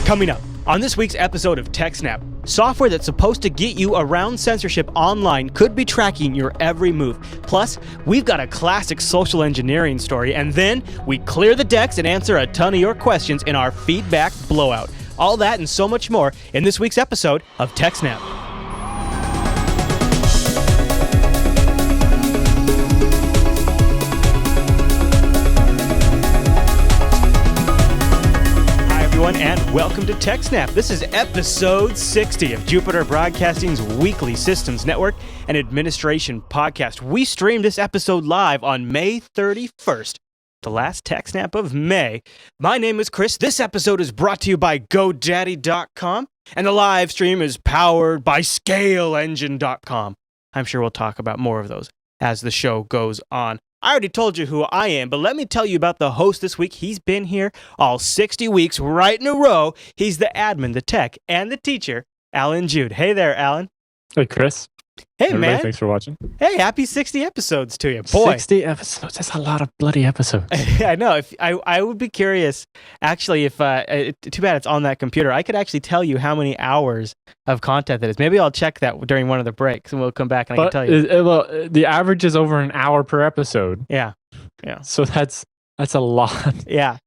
Coming up on this week's episode of TechSNAP, software that's supposed to get you around censorship online could be tracking your every move. Plus, we've got a classic social engineering story, and then we clear the decks and answer a ton of your questions in our feedback blowout. All that and so much more in this week's episode of TechSNAP. And welcome to TechSNAP. This is episode 60 of Jupiter Broadcasting's weekly systems network and administration podcast. We streamed this episode live on May 31st, the last TechSNAP of May. My name is Chris. This episode is brought to you by GoDaddy.com, and the live stream is powered by ScaleEngine.com. I'm sure we'll talk about more of those as the show goes on. I already told you who I am, but let me tell you about the host this week. He's been here all 60 weeks right in a row. He's the admin, the tech, and the teacher, Alan Jude. Hey there, Alan. Hey, Chris. Hey, everybody, man. Thanks for watching. Hey, happy 60 episodes to you. Boy. 60 episodes. That's a lot of bloody episodes. I know. If I would be curious, actually, if too bad it's on that computer. I could actually tell you how many hours of content that is. Maybe I'll check that during one of the breaks, and we'll come back and I can tell you. Well, the average is over an hour per episode. Yeah. So that's a lot. Yeah.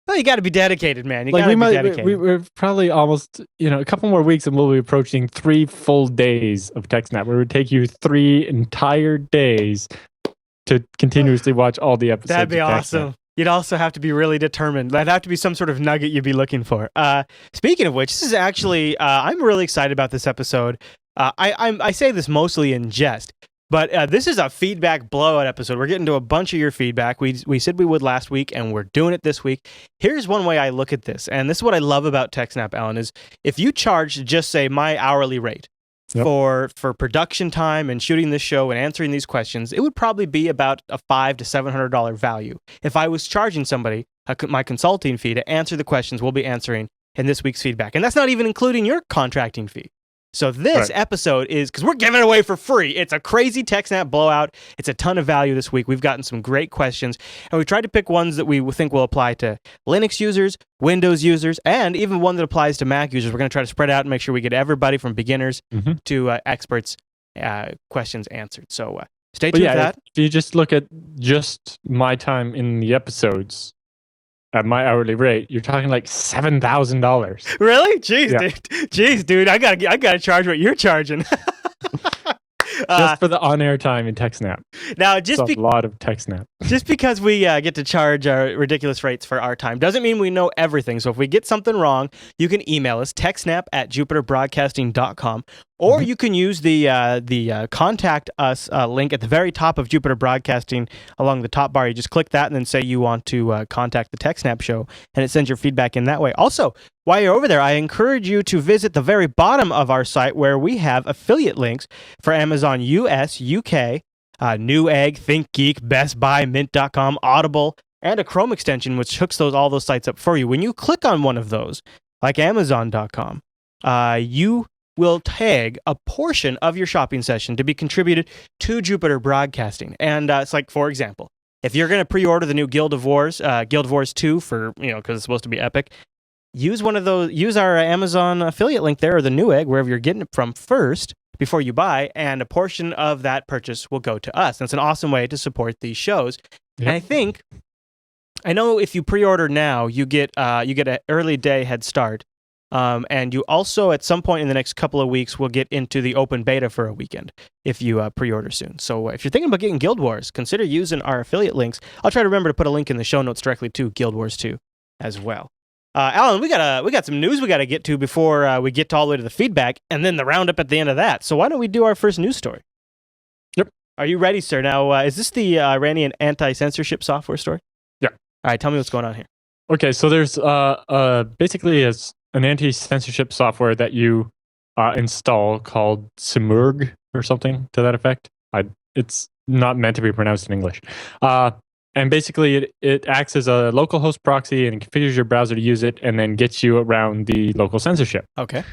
Well, you got to be dedicated, man. You got to be dedicated. We're probably almost, a couple more weeks and we'll be approaching 3 full days of TechSNAP, where it would take you 3 entire days to continuously watch all the episodes. That'd be awesome. You'd also have to be really determined. That'd have to be some sort of nugget you'd be looking for. Speaking of which, this is actually, I'm really excited about this episode. I say this mostly in jest. But this is a feedback blowout episode. We're getting to a bunch of your feedback. We said we would last week, and we're doing it this week. Here's one way I look at this, and this is what I love about TechSNAP, Alan, is if you charge just, say, my hourly rate for production time and shooting this show and answering these questions, it would probably be about a $500 to $700 value. If I was charging somebody my consulting fee to answer the questions we'll be answering in this week's feedback, and that's not even including your contracting fee. So this episode is, because we're giving it away for free, it's a crazy TechSNAP blowout. It's a ton of value this week. We've gotten some great questions, and we tried to pick ones that we think will apply to Linux users, Windows users, and even one that applies to Mac users. We're going to try to spread out and make sure we get everybody from beginners to experts questions answered. So stay tuned for that. If you just look at just my time in the episodes, at my hourly rate, you're talking like $7,000. Really? Jeez, dude. I gotta charge what you're charging. Just for the on-air time in TechSNAP. Now, a lot of TechSNAP. Just because we get to charge ridiculous rates for our time doesn't mean we know everything. So if we get something wrong, you can email us, techsnap@jupiterbroadcasting.com, or you can use the contact us link at the very top of Jupiter Broadcasting along the top bar. You just click that and then say you want to contact the TechSNAP show, and it sends your feedback in that way. Also, while you're over there, I encourage you to visit the very bottom of our site where we have affiliate links for Amazon US, UK, Newegg, ThinkGeek, Best Buy, Mint.com, Audible, and a Chrome extension, which hooks all those sites up for you. When you click on one of those, like Amazon.com, you will tag a portion of your shopping session to be contributed to Jupiter Broadcasting. And it's like, for example, if you're going to pre-order the new Guild Wars 2 for, because it's supposed to be epic, use our Amazon affiliate link there, or the Newegg, wherever you're getting it from first, before you buy, and a portion of that purchase will go to us. And it's an awesome way to support these shows. Yep. And I know if you pre-order now, you get an early day head start. And you also, at some point in the next couple of weeks, will get into the open beta for a weekend if you pre-order soon. So if you're thinking about getting Guild Wars, consider using our affiliate links. I'll try to remember to put a link in the show notes directly to Guild Wars 2 as well. Alan, we got some news we got to get to before we get all the way to the feedback, and then the roundup at the end of that. So why don't we do our first news story? Yep. Are you ready, sir? Now, is this the Iranian Anti-Censorship software story? Yeah. All right, tell me what's going on here. Okay, so there's basically an anti-censorship software that you install called Simurg or something to that effect. It's not meant to be pronounced in English. And basically, it acts as a local host proxy and configures your browser to use it, and then gets you around the local censorship. Okay.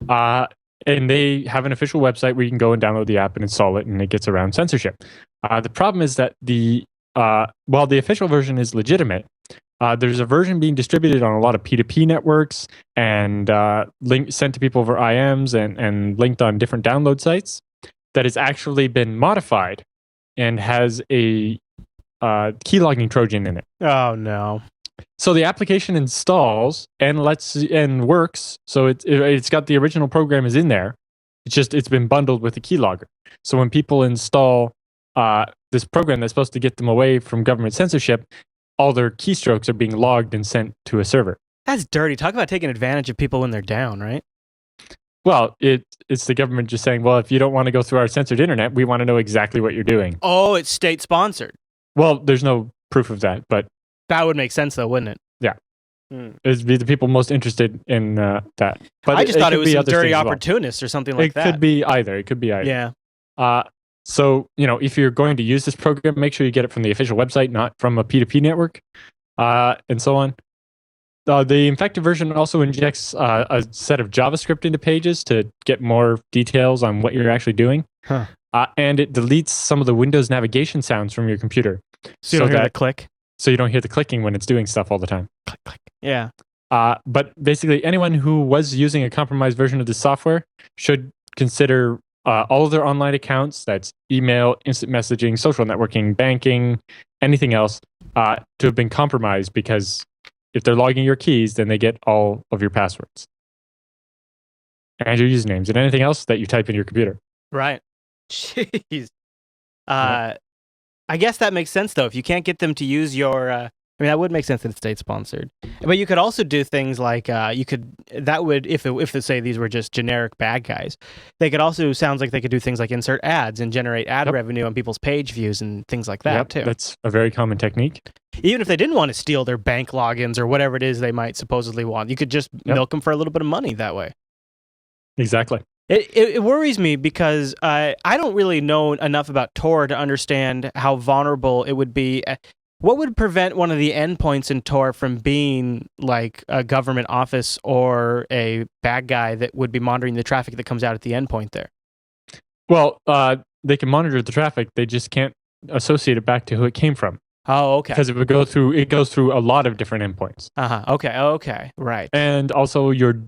And they have an official website where you can go and download the app and install it, and it gets around censorship. The problem is that while the official version is legitimate, There's a version being distributed on a lot of P2P networks and sent to people over IMs and linked on different download sites that has actually been modified and has a keylogging Trojan in it. Oh no! So the application installs and works. So it's got the original program is in there. It's been bundled with the keylogger. So when people install this program that's supposed to get them away from government censorship, all their keystrokes are being logged and sent to a server. That's dirty. Talk about taking advantage of people when they're down, right? Well, it's the government just saying, well, if you don't want to go through our censored internet, we want to know exactly what you're doing. Oh, it's state sponsored. Well, there's no proof of that, but that would make sense, though, wouldn't it? Yeah. It'd be the people most interested in that. But I just thought it was some dirty opportunists or something like that. It could be either. Yeah. So, if you're going to use this program, make sure you get it from the official website, not from a P2P network, and so on. The infected version also injects a set of JavaScript into pages to get more details on what you're actually doing. Huh. And it deletes some of the Windows navigation sounds from your computer. So you don't hear the click? So you don't hear the clicking when it's doing stuff all the time. Click, click. Yeah. But basically, anyone who was using a compromised version of this software should consider all of their online accounts, that's email, instant messaging, social networking, banking, anything else, to have been compromised, because if they're logging your keys, then they get all of your passwords and your usernames and anything else that you type in your computer. Right. Jeez. I guess that makes sense, though. If you can't get them to use your... that would make sense that it's state-sponsored. But you could also do things like, if say these were just generic bad guys, they could also, sounds like they could do things like insert ads and generate ad revenue on people's page views and things like that, too. That's a very common technique. Even if they didn't want to steal their bank logins or whatever it is they might supposedly want, you could just milk them for a little bit of money that way. Exactly. It worries me because I don't really know enough about Tor to understand how vulnerable it would be. What would prevent one of the endpoints in Tor from being like a government office or a bad guy that would be monitoring the traffic that comes out at the endpoint there? Well, they can monitor the traffic. They just can't associate it back to who it came from. Oh, okay. Because it goes through a lot of different endpoints. Okay. Right. And also your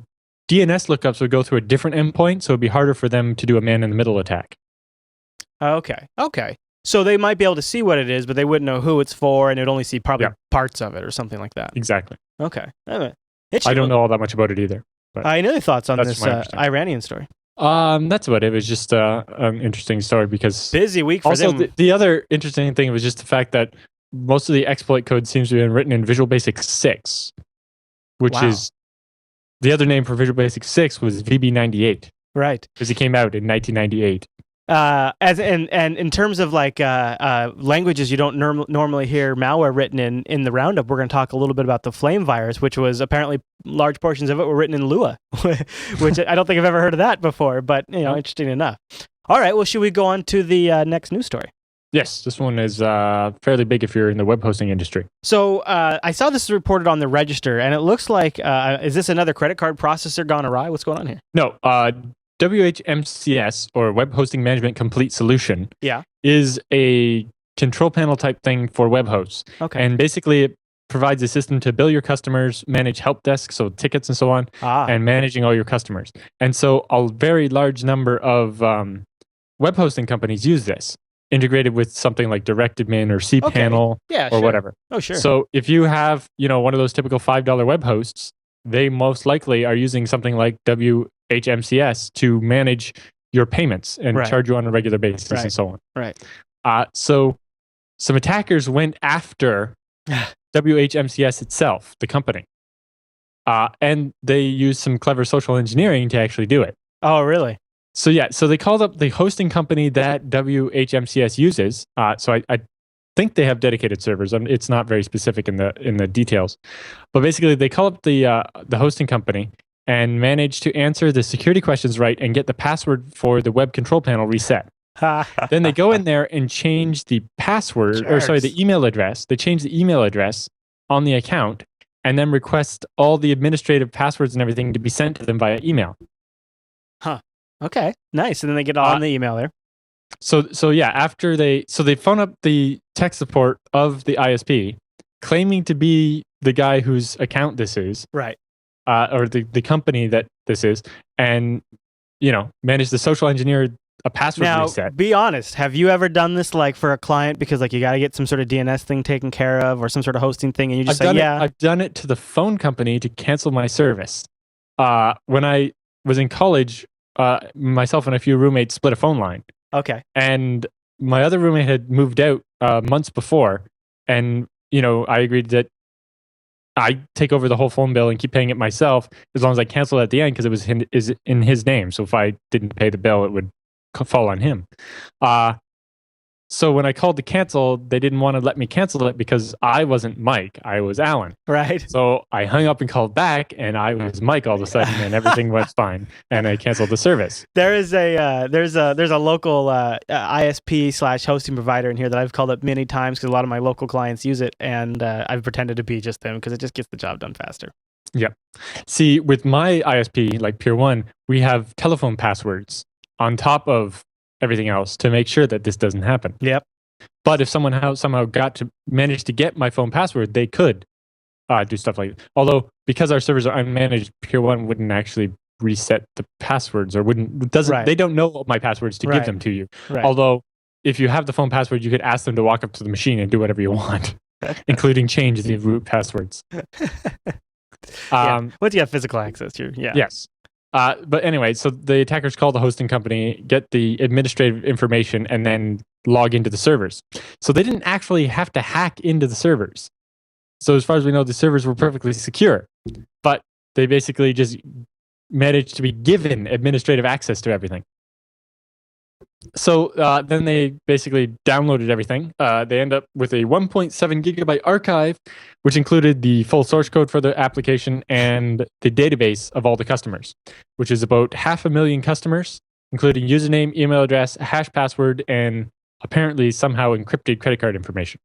DNS lookups would go through a different endpoint, so it'd be harder for them to do a man-in-the-middle attack. Okay. So they might be able to see what it is, but they wouldn't know who it's for, and they'd only see probably parts of it or something like that. Exactly. Okay. I don't know all that much about it either. But any other thoughts on this Iranian story? That's about it. It was just an interesting story because... Busy week for them. Also, the other interesting thing was just the fact that most of the exploit code seems to have been written in Visual Basic 6, which is... The other name for Visual Basic 6 was VB98. Right. Because it came out in 1998. And in terms of like languages you don't normally hear malware written in the roundup, we're going to talk a little bit about the Flame virus, which was apparently large portions of it were written in Lua, which I don't think I've ever heard of that before, but interesting enough. All right, well, should we go on to the next news story? Yes, this one is fairly big if you're in the web hosting industry. So I saw this reported on the Register, and it looks like, is this another credit card processor gone awry? What's going on here? No, WHMCS, or Web Hosting Management Complete Solution, is a control panel type thing for web hosts. Okay. And basically it provides a system to bill your customers, manage help desk, so tickets and so on, and managing all your customers. And so a very large number of web hosting companies use this, integrated with something like DirectAdmin or cPanel or whatever. Oh, sure. So if you have, one of those typical $5 web hosts, they most likely are using something like WHMCS to manage your payments and charge you on a regular basis and so on. Right. So some attackers went after WHMCS itself, the company. And they used some clever social engineering to actually do it. Oh, really? So they called up the hosting company that WHMCS uses. So I think they have dedicated servers. It's not very specific in the details, but basically they call up the hosting company and manage to answer the security questions right and get the password for the web control panel reset. Then they go in there and change the password, the email address. They change the email address on the account and then request all the administrative passwords and everything to be sent to them via email. Huh. Okay, nice. And then they get on the email there. So after they phone up the tech support of the ISP, claiming to be the guy whose account this is, Right. or the company that this is, and manage to social engineer a password Now, reset. be honest. Have you ever done this like for a client because like you got to get some sort of DNS thing taken care of or some sort of hosting thing, and you just I've done it to the phone company to cancel my service. When I was in college, myself and a few roommates split a phone line. Okay. And my other roommate had moved out months before, and I agreed that I take over the whole phone bill and keep paying it myself as long as I cancel it at the end because it was in his name. So if I didn't pay the bill, it would fall on him. So when I called to cancel, they didn't want to let me cancel it because I wasn't Mike. I was Alan. Right. So I hung up and called back, and I was Mike all of a sudden, and everything went fine, and I canceled the service. There's a local ISP / hosting provider in here that I've called up many times because a lot of my local clients use it, and I've pretended to be just them because it just gets the job done faster. Yep. See, with my ISP, like Pure One, we have telephone passwords on top of everything else to make sure that this doesn't happen. Yep. But if someone somehow managed to get my phone password, they could do stuff like that. Although because our servers are unmanaged, Pure One wouldn't actually reset the passwords or they don't know my passwords to give them to you. Right. Although if you have the phone password, you could ask them to walk up to the machine and do whatever you want, including change the root passwords. Once you have physical access to Yes. But anyway, so the attackers call the hosting company, get the administrative information, and then log into the servers. So they didn't actually have to hack into the servers. So as far as we know, the servers were perfectly secure. But they basically just managed to be given administrative access to everything. So then they basically downloaded everything. They end up with a 1.7 gigabyte archive, which included the full source code for the application and the database of all the customers, which is about 500,000 customers, including username, email address, a hash password, and apparently somehow encrypted credit card information.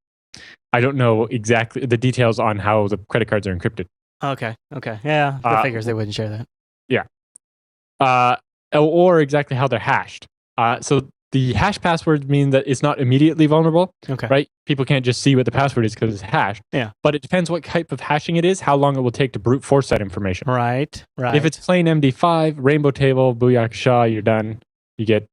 I don't know exactly the details on how the credit cards are encrypted. Okay. Yeah, the figures they wouldn't share that. Yeah. Or exactly how they're hashed. So the hash passwords mean that it's not immediately vulnerable, right? People can't just see what the password is because it's hashed. Yeah. But it depends what type of hashing it is, how long it will take to brute force that information. Right. If it's plain MD5, rainbow table, booyakasha, you're done. You get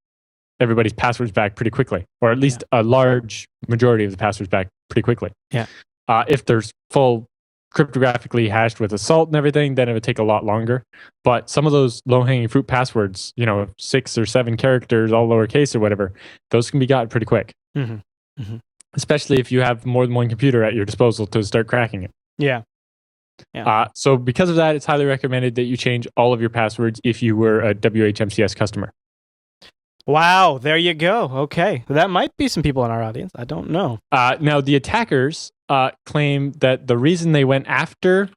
everybody's passwords back pretty quickly, or at least a large majority of the passwords back pretty quickly. Yeah. If there's full cryptographically hashed with assault and everything, then it would take a lot longer. But some of those low-hanging fruit passwords, 6 or 7 characters, all lowercase or whatever, those can be gotten pretty quick. Mm-hmm. Mm-hmm. Especially if you have more than one computer at your disposal to start cracking it. Yeah. So because of that, it's highly recommended that you change all of your passwords if you were a WHMCS customer. Wow, there you go. Okay. That might be some people in our audience. I don't know. Now, the attackers claim that the reason they went after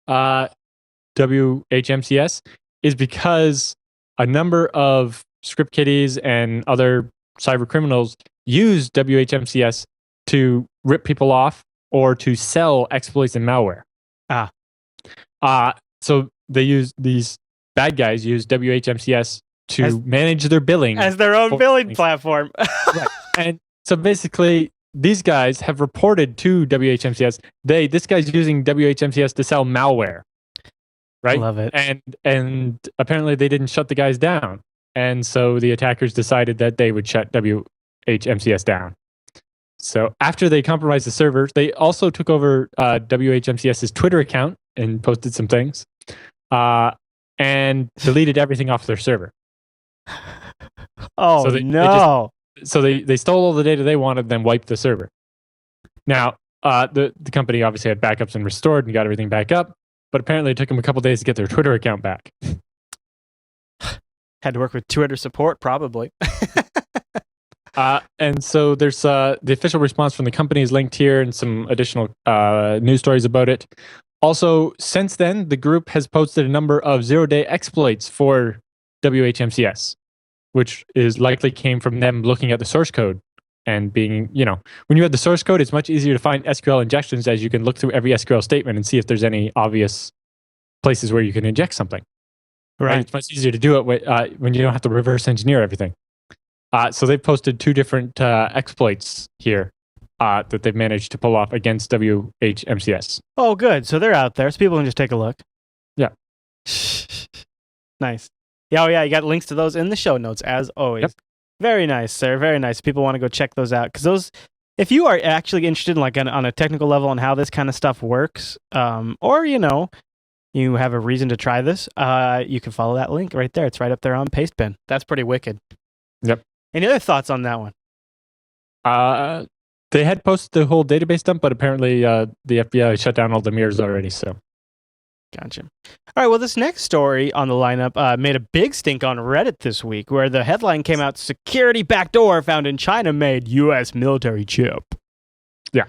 WHMCS is because a number of script kiddies and other cyber criminals use WHMCS to rip people off or to sell exploits and malware. So these bad guys use WHMCS to manage their billing as their own billing platform. Right. And so basically, these guys have reported to WHMCS. This guy's using WHMCS to sell malware. Right? Love it. And apparently they didn't shut the guys down. And so the attackers decided that they would shut WHMCS down. So after they compromised the servers, they also took over WHMCS's Twitter account and posted some things and deleted everything off their server. Oh, no. They stole all the data they wanted, then wiped the server. Now, the company obviously had backups and restored and got everything back up, but apparently it took them a couple days to get their Twitter account back. Had to work with Twitter support, probably. And so there's the official response from the company is linked here and some additional news stories about it. Also, since then, the group has posted a number of zero-day exploits for WHMCS, which is likely came from them looking at the source code and being, when you have the source code, it's much easier to find SQL injections as you can look through every SQL statement and see if there's any obvious places where you can inject something. Right. And it's much easier to do it when you don't have to reverse engineer everything. So they've posted 2 different exploits here. that they've managed to pull off against WHMCS. Oh, good. So they're out there, so people can just take a look. Yeah. Nice. Yeah, oh yeah, you got links to those in the show notes, as always. Yep. Very nice, sir. Very nice. People want to go check those out, because those, if you are actually interested in, like, on a technical level on how this kind of stuff works, or, you know, you have a reason to try this, you can follow that link right there. It's right up there on Pastebin. That's pretty wicked. Yep. Any other thoughts on that one? They had posted the whole database dump, but apparently the FBI shut down all the mirrors already. So, gotcha. All right. Well, this next story on the lineup made a big stink on Reddit this week, where the headline came out: "Security backdoor found in China-made U.S. military chip." Yeah.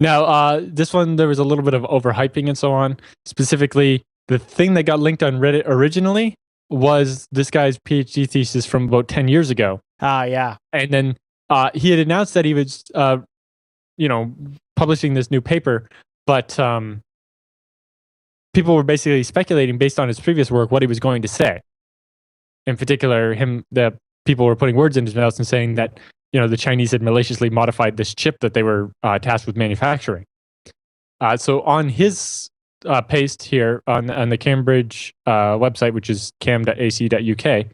Now, this one there was a little bit of overhyping and so on. Specifically, the thing that got linked on Reddit originally was this guy's PhD thesis from about 10 years ago. Yeah. And then he had announced that he was, publishing this new paper, but people were basically speculating based on his previous work what he was going to say. In particular, the people were putting words in his mouth and saying that, the Chinese had maliciously modified this chip that they were tasked with manufacturing. So on his paste here on the Cambridge website, which is cam.ac.uk.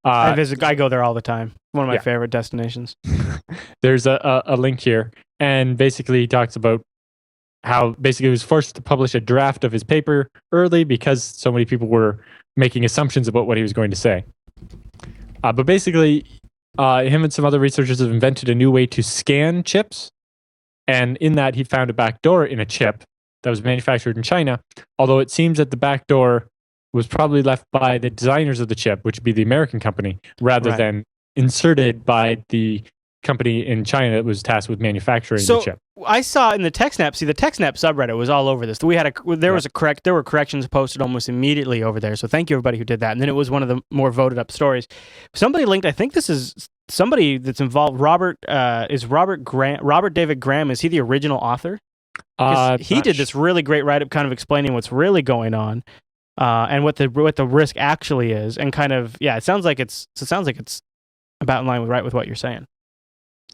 I go there all the time. One of my favorite destinations. There's a link here, and basically he talks about how basically he was forced to publish a draft of his paper early because so many people were making assumptions about what he was going to say. But basically, him and some other researchers have invented a new way to scan chips, and in that he found a backdoor in a chip that was manufactured in China, although it seems that the backdoor was probably left by the designers of the chip, which would be the American company, rather than inserted by the company in China that was tasked with manufacturing the chip. I saw in the TechSNAP, the TechSNAP subreddit was all over this. There were corrections posted almost immediately over there. So thank you everybody who did that. And then it was one of the more voted up stories. Somebody linked, I think this is somebody that's involved. Robert David Graham. Is he the original author? He did this really great write-up kind of explaining what's really going on. And what the risk actually is, and kind of it sounds like it's about in line with what you're saying.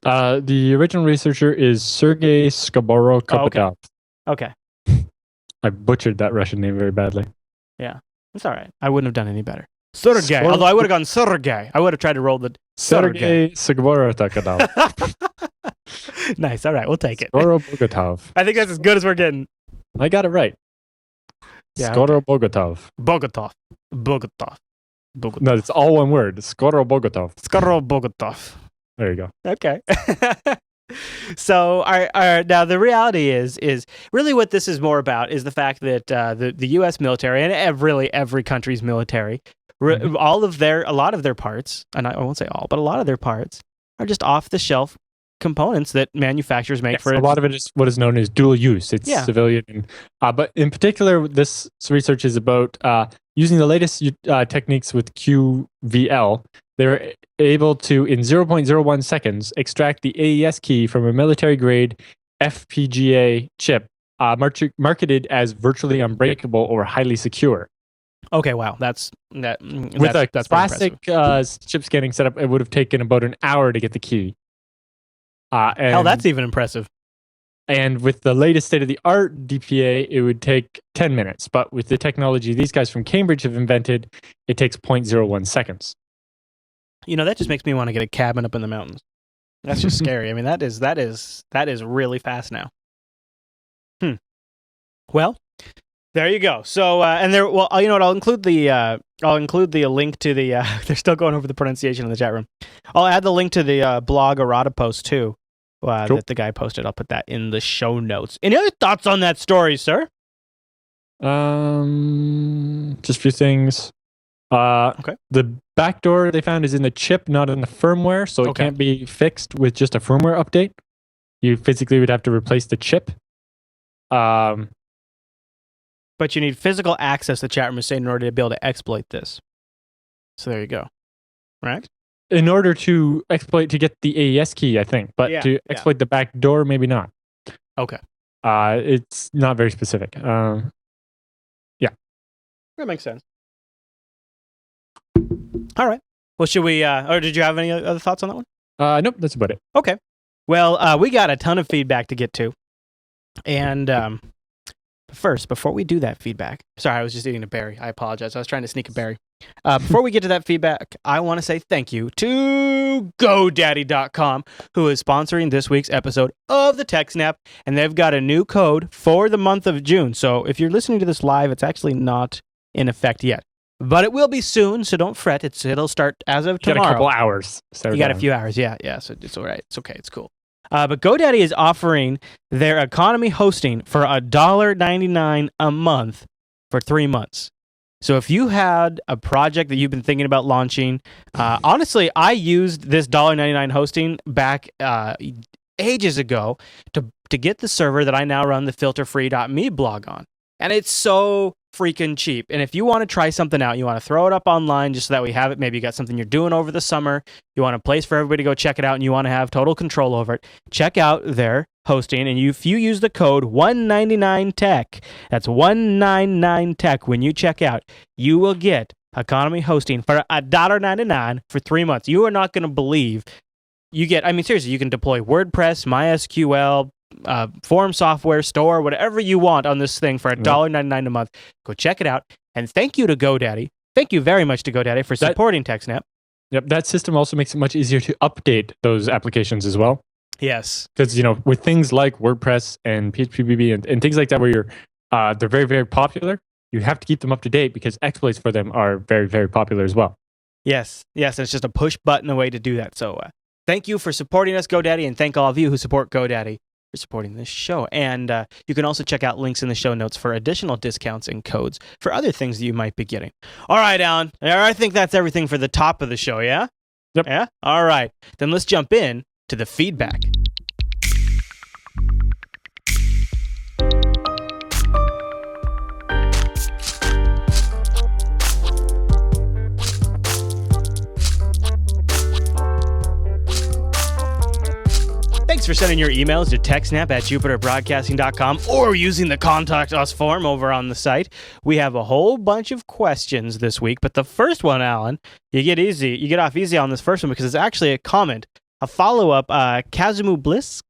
The original researcher is Sergei Skoboro-Kopotov. Okay. I butchered that Russian name very badly. Yeah, it's all right. I wouldn't have done any better. Sergei. Although I would have gone Sergei. I would have tried to roll the Sergei Skoboro-Kopotov. Nice. All right, we'll take it. Skoboro-Bogotov. I think that's as good as we're getting. I got it right. Yeah, Skoro-Bogotov. Bogotov. No, it's all one word. Skoro-Bogotov. Skoro-Bogotov. There you go. Okay. So now the reality is really what this is more about is the fact that the U.S. military and really every country's military, a lot of their parts, and I won't say all, but a lot of their parts are just off-the-shelf components that manufacturers make for a lot of it is what is known as dual use. It's civilian, but in particular, this research is about using the latest techniques with QVL. They're able to, in 0.01 seconds, extract the AES key from a military-grade FPGA chip marketed as virtually unbreakable or highly secure. Okay, wow, that's classic chip scanning setup, it would have taken about an hour to get the key. Hell, that's even impressive. And with the latest state-of-the-art DPA, it would take 10 minutes. But with the technology these guys from Cambridge have invented, it takes 0.01 seconds. That just makes me want to get a cabin up in the mountains. That's just scary. I mean, that is really fast now. Well, there you go. So, you know what? I'll include the link to the. They're still going over the pronunciation in the chat room. I'll add the link to the blog errata post too, that the guy posted. I'll put that in the show notes. Any other thoughts on that story, sir? Just a few things. Okay. The backdoor they found is in the chip, not in the firmware, so it can't be fixed with just a firmware update. You physically would have to replace the chip. But you need physical access, the chat room is saying, in order to be able to exploit this. So there you go. Right? In order to exploit, to get the AES key, I think. But to exploit the backdoor, maybe not. Okay. It's not very specific. That makes sense. All right. Well, should we, or did you have any other thoughts on that one? Nope, that's about it. Okay. Well, we got a ton of feedback to get to. And first, before we do that feedback, sorry, I was just eating a berry. I apologize. I was trying to sneak a berry. Before we get to that feedback, I want to say thank you to GoDaddy.com, who is sponsoring this week's episode of the TechSNAP, and they've got a new code for the month of June. So if you're listening to this live, it's actually not in effect yet, but it will be soon. So don't fret. It'll start as of tomorrow. You got a couple hours. You got a few hours. Yeah. So it's all right. It's okay. It's cool. But GoDaddy is offering their economy hosting for $1.99 a month for 3 months. So if you had a project that you've been thinking about launching, honestly, I used this $1.99 hosting back ages ago to get the server that I now run the filterfree.me blog on. And it's so freaking cheap. And if you want to try something out, you want to throw it up online just so that we have it. Maybe you got something you're doing over the summer. You want a place for everybody to go check it out and you want to have total control over it. Check out their hosting. And if you use the code 199tech, that's 199tech when you check out, you will get economy hosting for $1.99 for 3 months. You are not going to believe you get, I mean, seriously, you can deploy WordPress, MySQL, form software, store, whatever you want on this thing for $1.99 a month. Go check it out. And thank you to GoDaddy. Thank you very much to GoDaddy for supporting TechSNAP. Yep, that system also makes it much easier to update those applications as well. Yes. Because, with things like WordPress and PHPBB and things like that where they're very, very popular, you have to keep them up to date because exploits for them are very, very popular as well. Yes. It's just a push button way to do that. So thank you for supporting us, GoDaddy, and thank all of you who support GoDaddy for supporting this show. And you can also check out links in the show notes for additional discounts and codes for other things that you might be getting. All right, Alan. I think that's everything for the top of the show, yeah? Yep. Yeah? All right. Then let's jump in to the feedback. Thanks for sending your emails to techsnap@jupiterbroadcasting.com or using the Contact Us form over on the site. We have a whole bunch of questions this week, but the first one, Alan, you get off easy on this first one because it's actually a comment, a follow-up, Kazumu Blisk,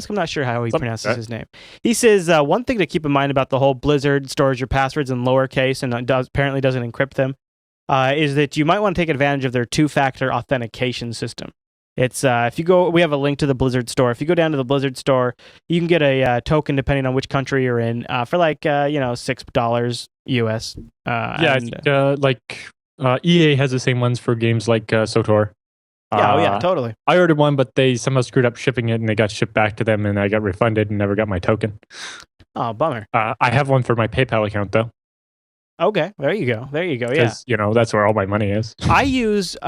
I'm not sure how he pronounces his name. He says, one thing to keep in mind about the whole Blizzard stores your passwords in lowercase and apparently doesn't encrypt them, is that you might want to take advantage of their two-factor authentication system. It's if you go, we have a link to the Blizzard store. If you go down to the Blizzard store, you can get a token depending on which country you're in for like $6 US. EA has the same ones for games like SOTOR. Yeah, totally. I ordered one, but they somehow screwed up shipping it, and they got shipped back to them, and I got refunded and never got my token. Oh, bummer. I have one for my PayPal account though. Okay, there you go. Yeah, that's where all my money is. I use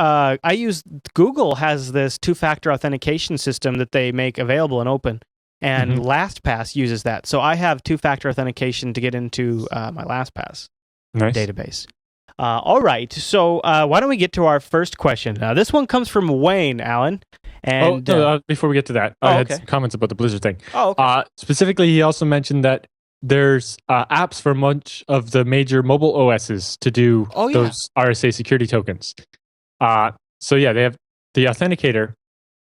Google has this two-factor authentication system that they make available and open, and LastPass uses that. So I have two-factor authentication to get into my LastPass database. All right, so why don't we get to our first question? This one comes from Wayne, Alan. And before we get to that, I had some comments about the Blizzard thing. Oh, okay. Specifically, he also mentioned that there's apps for much of the major mobile OSs to do those RSA security tokens. So yeah, they have the authenticator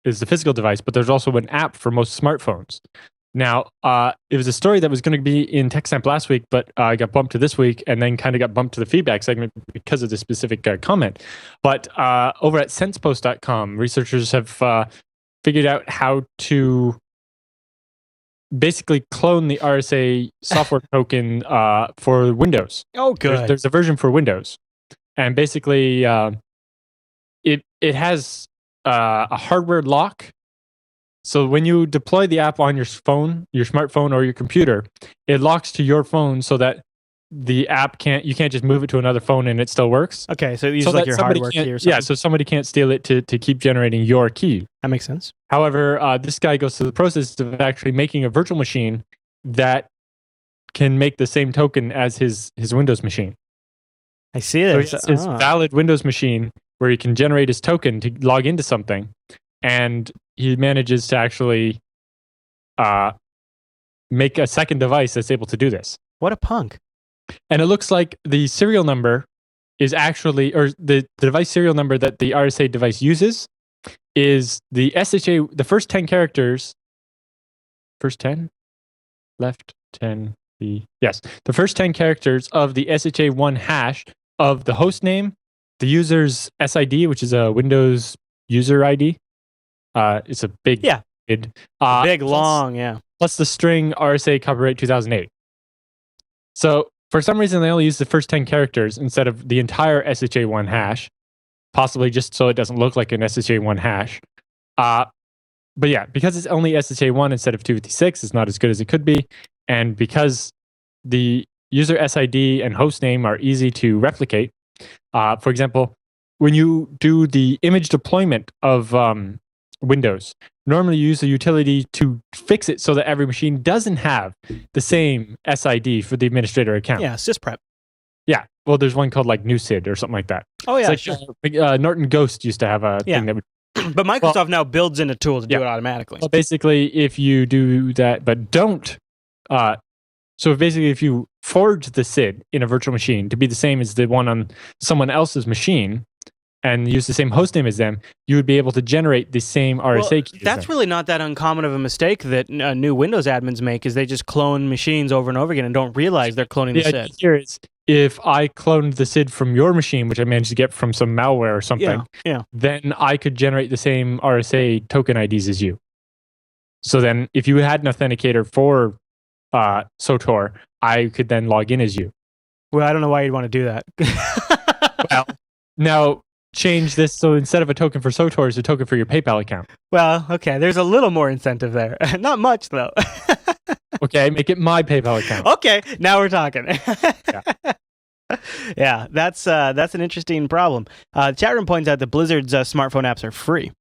is the physical device, but there's also an app for most smartphones. Now, it was a story that was going to be in TechSNAP last week, but got bumped to this week and then kind of got bumped to the feedback segment because of this specific comment. But over at sensepost.com, researchers have figured out how to basically clone the RSA software token for Windows. Oh, good. There's a version for Windows. And basically, it has a hardware lock. So when you deploy the app on your phone, your smartphone, or your computer, it locks to your phone so that the app you can't just move it to another phone and it still works. Okay, so it uses like your hardware key or something. Yeah, so somebody can't steal it to keep generating your key. That makes sense. However, this guy goes through the process of actually making a virtual machine that can make the same token as his Windows machine. I see it. So it's his valid Windows machine where he can generate his token to log into something, and he manages to actually make a second device that's able to do this. What a punk. And it looks like the serial number is actually, or the device serial number that the RSA device uses is the SHA, the first 10 characters, first 10? Left 10, yes. The first 10 characters of the SHA-1 hash of the host name, the user's SID, which is a Windows user ID. It's a big, big, long, plus the string RSA copyright 2008. So for some reason, they only use the first 10 characters instead of the entire SHA-1 hash, possibly just so it doesn't look like an SHA-1 hash. But yeah, because it's only SHA-1 instead of 256, it's not as good as it could be. And because the user SID and host name are easy to replicate, for example, when you do the image deployment of Windows, normally you use a utility to fix it so that every machine doesn't have the same SID for the administrator account. Yeah, sysprep. Yeah, well, there's one called like NewSID or something like that. Oh yeah, it's like, sure. Norton Ghost used to have a thing that would. But Microsoft now builds in a tool to do it automatically. Well, basically, if you do that, but don't. So basically, if you forge the SID in a virtual machine to be the same as the one on someone else's machine and use the same hostname as them, you would be able to generate the same RSA key. That's really not that uncommon of a mistake that new Windows admins make, is they just clone machines over and over again and don't realize they're cloning the SID. Here is, if I cloned the SID from your machine, which I managed to get from some malware or something, then I could generate the same RSA token IDs as you. So then if you had an authenticator for SOTOR, I could then log in as you. Well, I don't know why you'd want to do that. Well, now change this so instead of a token for SOTOR, it's a token for your PayPal account. Well, okay, there's a little more incentive there. Not much, though. Okay, make it my PayPal account. Okay, now we're talking. Yeah, that's an interesting problem. Chat room points out that Blizzard's smartphone apps are free.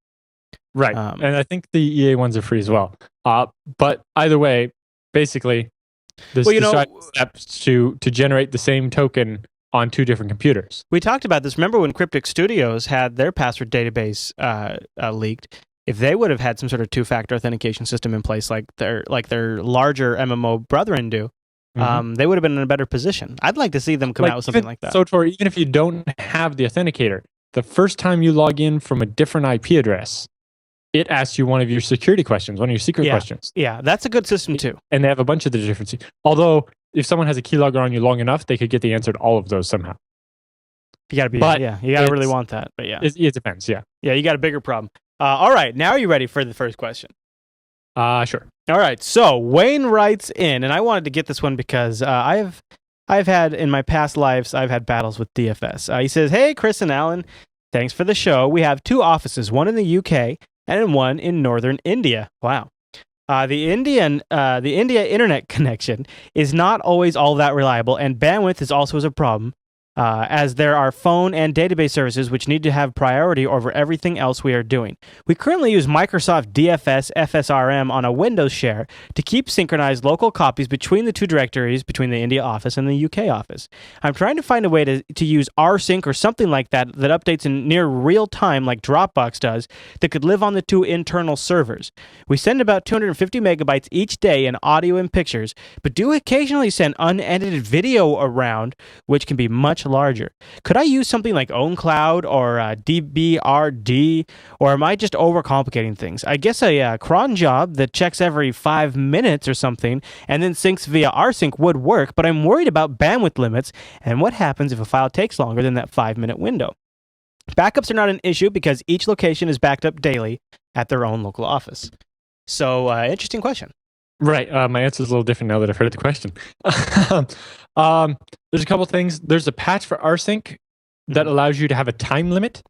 Right, and I think the EA ones are free as well. But either way, basically, there's steps to generate the same token on two different computers. We talked about this. Remember when Cryptic Studios had their password database leaked? If they would have had some sort of two-factor authentication system in place, like their larger MMO brethren do, they would have been in a better position. I'd like to see them come out with something like that. So, even if you don't have the authenticator, the first time you log in from a different IP address, it asks you one of your security questions, one of your secret questions. Yeah, that's a good system too. And they have a bunch of the different. Although, if someone has a keylogger on you long enough, they could get the answer to all of those somehow. You gotta be, you gotta really want that. But it depends. Yeah, you got a bigger problem. All right, now are you ready for the first question? Sure. All right, so Wayne writes in, and I wanted to get this one because I've had, in my past lives, I've had battles with DFS. He says, "Hey, Chris and Alan, thanks for the show. We have two offices, one in the UK and one in northern India." Wow. The India internet connection is not always all that reliable, and bandwidth is also a problem, as there are phone and database services which need to have priority over everything else we are doing. We currently use Microsoft DFS FSRM on a Windows share to keep synchronized local copies between the two directories, between the India office and the UK office. I'm trying to find a way to use rsync or something like that updates in near real time like Dropbox does, that could live on the two internal servers. We send about 250 megabytes each day in audio and pictures, but do occasionally send unedited video around, which can be much larger. Could I use something like OwnCloud or DBRD, or am I just overcomplicating things? I guess a cron job that checks every 5 minutes or something and then syncs via rsync would work, but I'm worried about bandwidth limits and what happens if a file takes longer than that 5-minute window. Backups are not an issue because each location is backed up daily at their own local office. So, interesting question. Right. My answer is a little different now that I've heard the question. There's a couple things. There's a patch for rsync that allows you to have a time limit.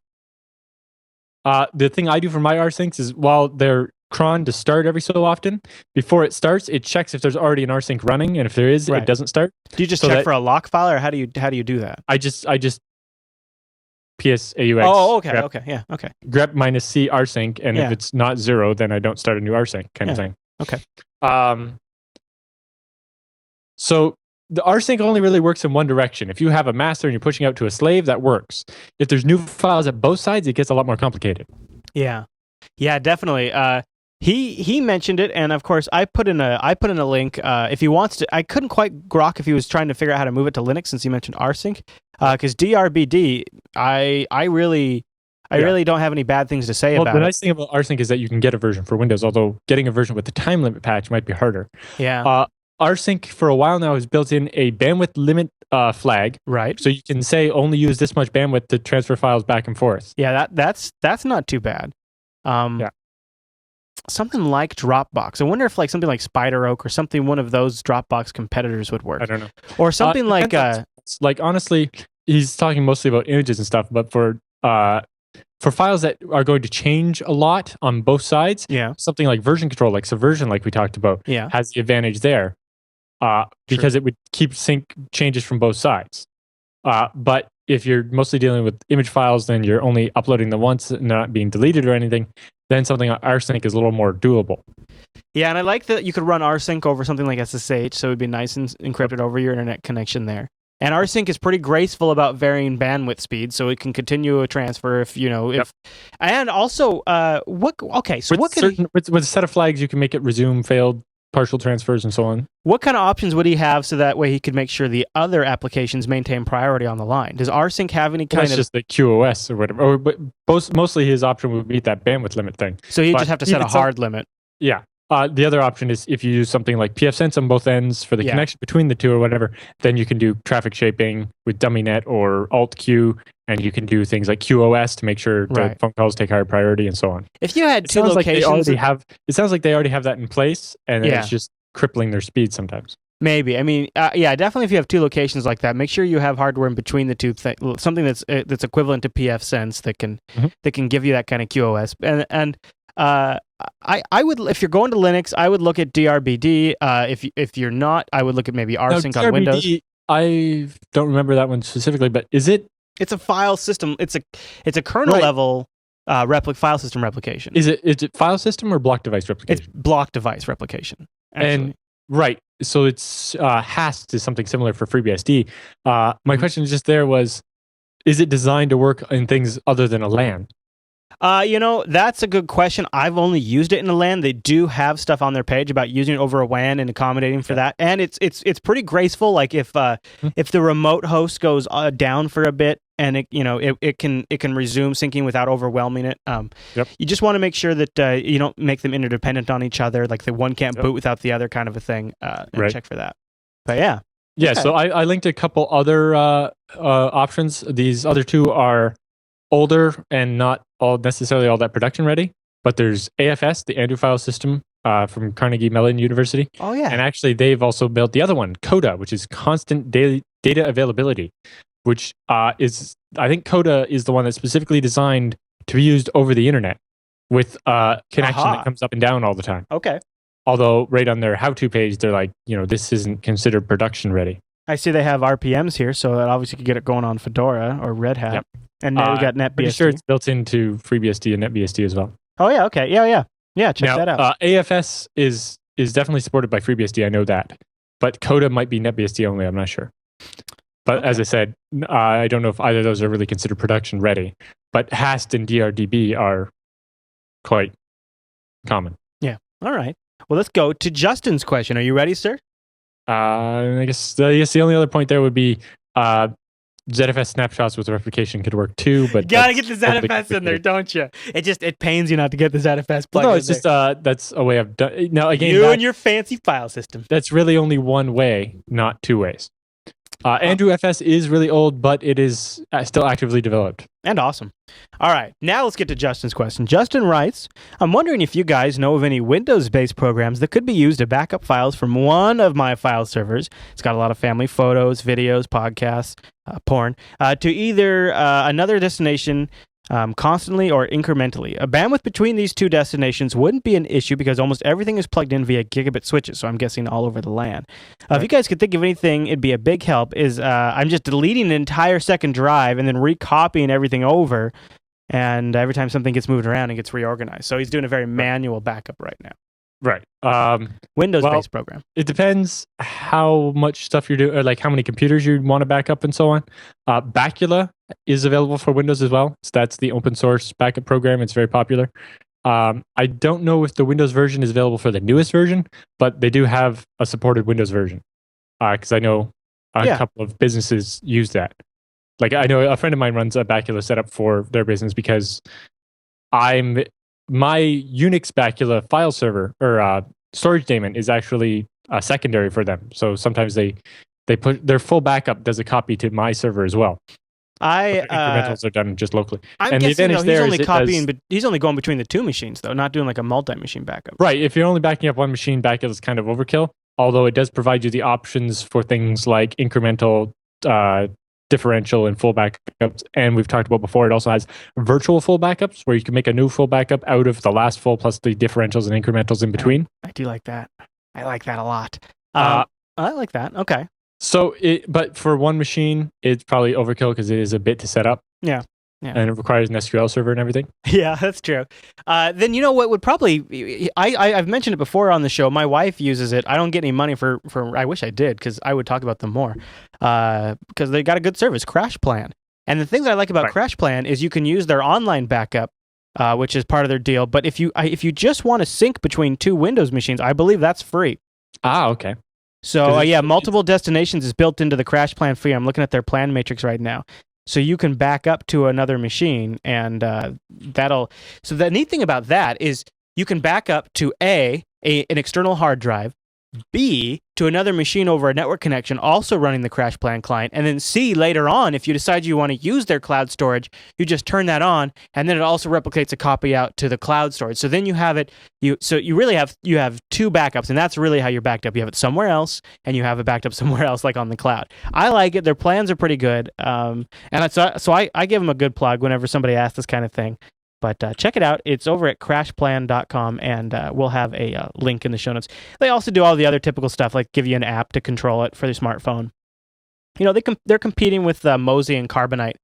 The thing I do for my rsyncs is while they're cron to start every so often, before it starts, it checks if there's already an rsync running, and if there is, it doesn't start. Do you just check for a lock file, or how do you do that? I just PSAUX. Oh, okay, okay. grep -c rsync, and if it's not 0, then I don't start a new rsync kind of thing. Okay. So the rsync only really works in one direction. If you have a master and you're pushing out to a slave, that works. If there's new files at both sides, it gets a lot more complicated. Yeah, definitely. He mentioned it, and of course, I put in a link. If he wants to, I couldn't quite grok if he was trying to figure out how to move it to Linux, since he mentioned rsync. Because DRBD, I I really don't have any bad things to say about the it. nice thing about rsync is that you can get a version for Windows, although getting a version with the time limit patch might be harder. Yeah. rsync for a while now has built in a bandwidth limit flag, right. So you can say only use this much bandwidth to transfer files back and forth. Yeah, that's not too bad. Something like Dropbox. I wonder if like something like SpiderOak or something, one of those Dropbox competitors would work. I don't know. Or something like honestly, he's talking mostly about images and stuff, but for files that are going to change a lot on both sides, something like version control, like Subversion, like we talked about, has the advantage there because it would keep sync changes from both sides. But if you're mostly dealing with image files, then you're only uploading them once and not being deleted or anything, then something like rsync is a little more doable. Yeah, and I like that you could run rsync over something like SSH, so it would be nice and encrypted over your internet connection there. And rsync is pretty graceful about varying bandwidth speed, so it can continue a transfer if and also with a set of flags you can make it resume failed partial transfers and so on. What kind of options would he have so that way he could make sure the other applications maintain priority on the line? Does rsync have any kind of... That's just the QoS or whatever. But mostly his option would meet that bandwidth limit thing. So he'd just have to set a hard limit. Yeah. The other option is if you use something like pfSense on both ends for the connection between the two or whatever, then you can do traffic shaping with DummyNet or AltQ, and you can do things like QoS to make sure the phone calls take higher priority and so on. If you had two locations... it sounds like they already have that in place, and it's just crippling their speed sometimes. Maybe. I mean, definitely if you have two locations like that, make sure you have hardware in between the two, something that's equivalent to pfSense that can give you that kind of QoS. I would, if you're going to Linux, I would look at DRBD. If you're not, I would look at maybe rsync on Windows. I don't remember that one specifically, but is it? It's a file system. It's a kernel level file system replication. Is it file system or block device replication? It's block device replication. Actually. And so it's HAST is something similar for FreeBSD. My question just there was, is it designed to work in things other than a LAN? That's a good question. I've only used it in a LAN. They do have stuff on their page about using it over a WAN and accommodating for that. And it's pretty graceful. Like if the remote host goes down for a bit and it can resume syncing without overwhelming it. You just want to make sure that you don't make them interdependent on each other. Like the one can't boot without the other kind of a thing. And check for that. But yeah. Yeah. Okay. So I linked a couple other options. These other two are older and not necessarily all that production ready, but there's AFS, the Andrew file system from Carnegie Mellon University. Oh yeah. And actually they've also built the other one, CODA, which is constant data availability, which I think CODA is the one that's specifically designed to be used over the internet with connection that comes up and down all the time. Okay. Although right on their how-to page, they're like, this isn't considered production ready. I see they have RPMs here, so that obviously could get it going on Fedora or Red Hat. Yep. And now we got NetBSD. Pretty sure it's built into FreeBSD and NetBSD as well. Oh yeah, okay, yeah. Check that out. AFS is definitely supported by FreeBSD. I know that, but CODA might be NetBSD only. I'm not sure. But as I said, I don't know if either of those are really considered production ready. But HAST and DRDB are quite common. Yeah. All right. Well, let's go to Justin's question. Are you ready, sir? I guess the only other point there would be ZFS snapshots with replication could work too, but you gotta get the ZFS in there, don't you? It pains you not to get the ZFS plug. No, it's just that's a way I've done. Now again, you and your fancy file system. That's really only one way, not two ways. Andrew FS is really old, but it is still actively developed. And awesome. All right, now let's get to Justin's question. Justin writes, I'm wondering if you guys know of any Windows-based programs that could be used to back up files from one of my file servers. It's got a lot of family photos, videos, podcasts, porn, to either another destination constantly or incrementally. A bandwidth between these two destinations wouldn't be an issue because almost everything is plugged in via gigabit switches, so I'm guessing all over the LAN. If you guys could think of anything, it'd be a big help, is I'm just deleting an entire second drive and then recopying everything over, and every time something gets moved around, it gets reorganized. So he's doing a very manual backup right now. Right. Windows-based program. It depends how much stuff you're doing, or like how many computers you want to back up and so on. Bacula is available for Windows as well. So that's the open source backup program. It's very popular. I don't know if the Windows version is available for the newest version, but they do have a supported Windows version because I know a couple of businesses use that. Like I know a friend of mine runs a Bacula setup for their business because my Unix Bacula file server or storage daemon is actually secondary for them. So sometimes they put their full backup does a copy to my server as well. Incrementals are done just locally. I'm guessing though he's only copying, but he's only going between the two machines though, not doing like a multi-machine backup. Right. If you're only backing up one machine, backup is kind of overkill. Although it does provide you the options for things like incremental, differential, and full backups. And we've talked about before, it also has virtual full backups where you can make a new full backup out of the last full plus the differentials and incrementals in between. I do like that. I like that a lot. I like that. Okay. So, but for one machine, it's probably overkill because it is a bit to set up. Yeah. And it requires an SQL server and everything. Yeah, that's true. Then you know what would probably I've mentioned it before on the show. My wife uses it. I don't get any money for I wish I did because I would talk about them more. Because they got a good service, Crashplan. And the thing that I like about Crashplan is you can use their online backup, which is part of their deal. But if you just want to sync between two Windows machines, I believe that's free. Okay. So multiple destinations is built into the Crashplan fee. I'm looking at their plan matrix right now. So you can back up to another machine, and that'll. So the neat thing about that is you can back up to an external hard drive, B, to another machine over a network connection, also running the Crashplan client, and then C, later on, if you decide you want to use their cloud storage, you just turn that on, and then it also replicates a copy out to the cloud storage. So then you have it. You really have two backups, and that's really how you're backed up. You have it somewhere else, and you have it backed up somewhere else, like on the cloud. I like it. Their plans are pretty good, and so I give them a good plug whenever somebody asks this kind of thing. But check it out. It's over at crashplan.com, and we'll have a link in the show notes. They also do all the other typical stuff, like give you an app to control it for your smartphone. You know, they're competing with Mozy and Carbonite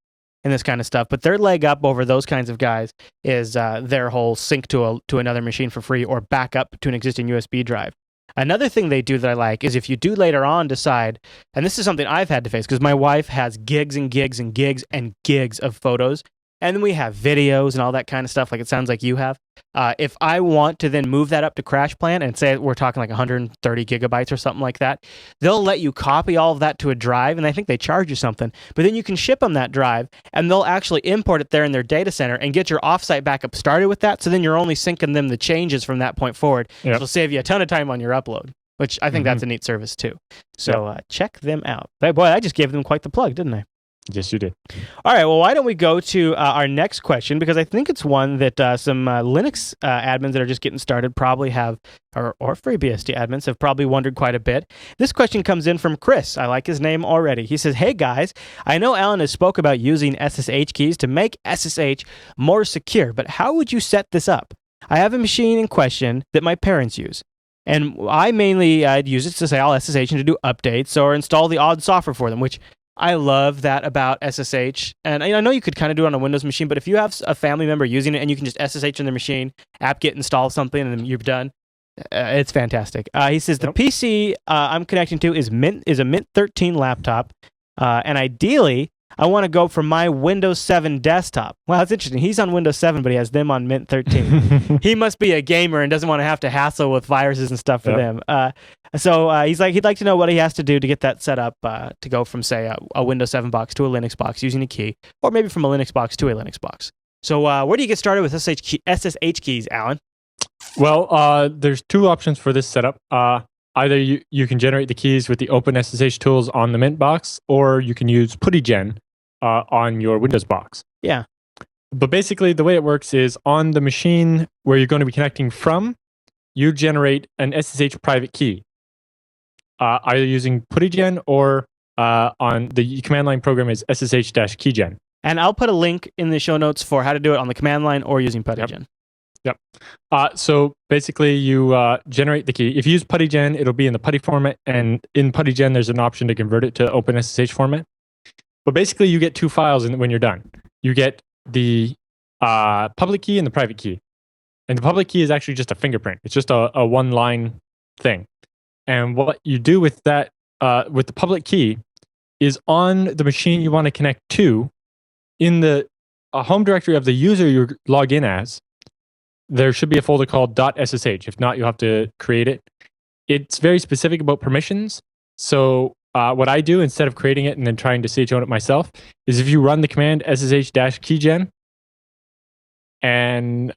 and this kind of stuff, but their leg up over those kinds of guys is their whole sync to another machine for free or back up to an existing USB drive. Another thing they do that I like is if you do later on decide, and this is something I've had to face because my wife has gigs and gigs and gigs and gigs of photos. And then we have videos and all that kind of stuff, like it sounds like you have. If I want to then move that up to Crashplan and say we're talking like 130 gigabytes or something like that, they'll let you copy all of that to a drive, and I think they charge you something. But then you can ship them that drive, and they'll actually import it there in their data center and get your offsite backup started with that. So then you're only syncing them the changes from that point forward. Yep. It'll save you a ton of time on your upload, which I think that's a neat service too. So check them out. Boy, I just gave them quite the plug, didn't I? Yes, you did. All right, well, why don't we go to our next question, because I think it's one that some Linux admins that are just getting started probably have, or FreeBSD admins have probably wondered quite a bit. This question comes in from Chris. I like his name already. He says, hey, guys, I know Alan has spoke about using SSH keys to make SSH more secure, but how would you set this up? I have a machine in question that my parents use. And I mainly use it to say I'll SSH and to do updates or install the odd software for them, which I love that about SSH. And I know you could kind of do it on a Windows machine, but if you have a family member using it and you can just SSH in their machine, apt-get install something, and then you're done, it's fantastic. He says the PC I'm connecting to is a Mint 13 laptop, and ideally, I want to go from my Windows 7 desktop. Well, that's interesting. He's on Windows 7, but he has them on Mint 13. He must be a gamer and doesn't want to have to hassle with viruses and stuff for them. So he's like, he'd like to know what he has to do to get that set up to go from, say, a Windows 7 box to a Linux box using a key, or maybe from a Linux box to a Linux box. So where do you get started with SSH keys, Alan? Well, there's two options for this setup. Either you can generate the keys with the OpenSSH tools on the Mint box, or you can use Putty Gen on your Windows box. Yeah. But basically, the way it works is on the machine where you're going to be connecting from, you generate an SSH private key, either using Putty Gen or on the command line program is SSH Key Gen. And I'll put a link in the show notes for how to do it on the command line or using Putty Gen. Yep. So basically, you generate the key. If you use Putty Gen, it'll be in the Putty format, and in Putty Gen, there's an option to convert it to OpenSSH format. But basically, you get two files when you're done. You get the public key and the private key. And the public key is actually just a fingerprint. It's just a one-line thing. And what you do with that, with the public key, is on the machine you want to connect to, in the home directory of the user you log in as, there should be a folder called .ssh. If not, you'll have to create it. It's very specific about permissions. So what I do instead of creating it and then trying to CHON it myself is if you run the command ssh -key gen, and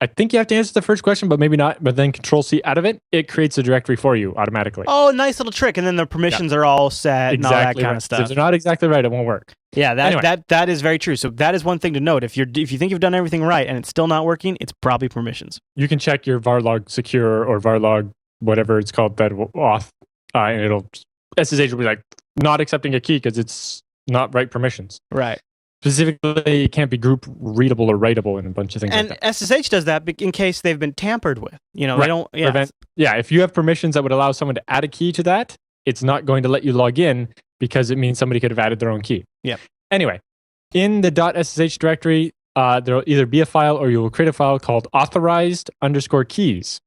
I think you have to answer the first question, but maybe not. But then Control-C out of it, it creates a directory for you automatically. Oh, nice little trick. And then the permissions are all set and all that kind of stuff. If they're not exactly right, it won't work. Yeah, that is very true. So that is one thing to note. If you think you've done everything right and it's still not working, it's probably permissions. You can check your varlog secure or varlog whatever it's called that auth, and it'll SSH will be like not accepting a key because it's not right permissions. Right. Specifically, it can't be group readable or writable and a bunch of things like that. And SSH does that in case they've been tampered with. You know, right. They don't. Yeah. If you have permissions that would allow someone to add a key to that, it's not going to let you log in because it means somebody could have added their own key. Yeah. Anyway, in the .ssh directory, there'll either be a file or you will create a file called authorized_keys.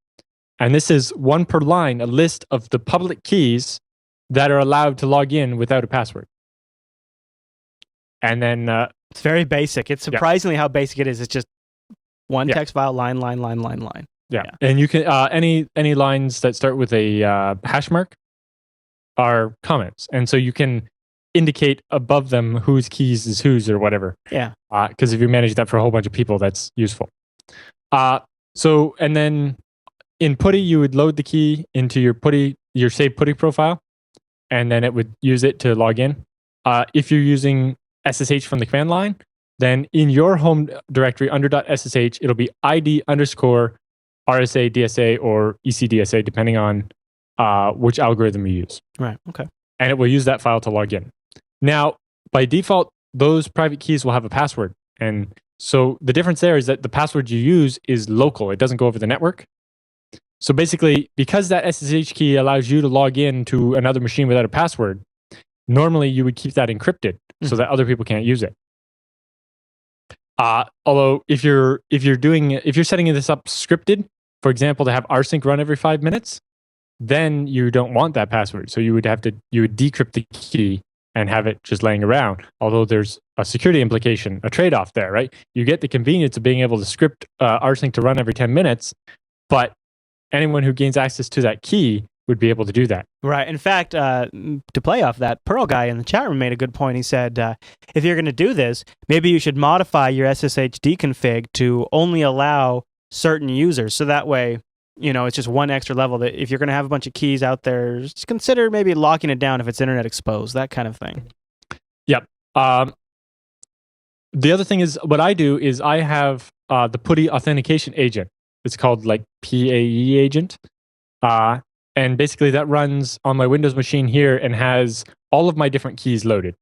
And this is one per line, a list of the public keys that are allowed to log in without a password. And then it's very basic. It's surprisingly how basic it is. It's just one text file, line. Yeah. And you can any lines that start with a hash mark are comments, and so you can indicate above them whose keys is whose or whatever. Yeah. Because if you manage that for a whole bunch of people, that's useful. So and then in Putty, you would load the key into your saved Putty profile, and then it would use it to log in. If you're using SSH from the command line, then in your home directory under .ssh, it'll be ID_RSA DSA or ECDSA, depending on which algorithm you use. Right. Okay. And it will use that file to log in. Now, by default, those private keys will have a password. And so the difference there is that the password you use is local. It doesn't go over the network. So basically, because that SSH key allows you to log in to another machine without a password, normally you would keep that encrypted so that other people can't use it. Although if you're setting this up scripted, for example, to have rsync run every 5 minutes, then you don't want that password. So you would decrypt the key and have it just laying around. Although there's a security implication, a trade-off there, right? You get the convenience of being able to script rsync to run every 10 minutes, but anyone who gains access to that key would be able to do that. Right. In fact, to play off that, Pearl guy in the chat room made a good point. He said, if you're going to do this, maybe you should modify your SSH deconfig to only allow certain users. So that way, it's just one extra level that if you're going to have a bunch of keys out there, just consider maybe locking it down if it's internet exposed, that kind of thing. Yep. The other thing is what I do is I have the Putty Authentication Agent. It's called like PAE agent. And basically that runs on my Windows machine here and has all of my different keys loaded.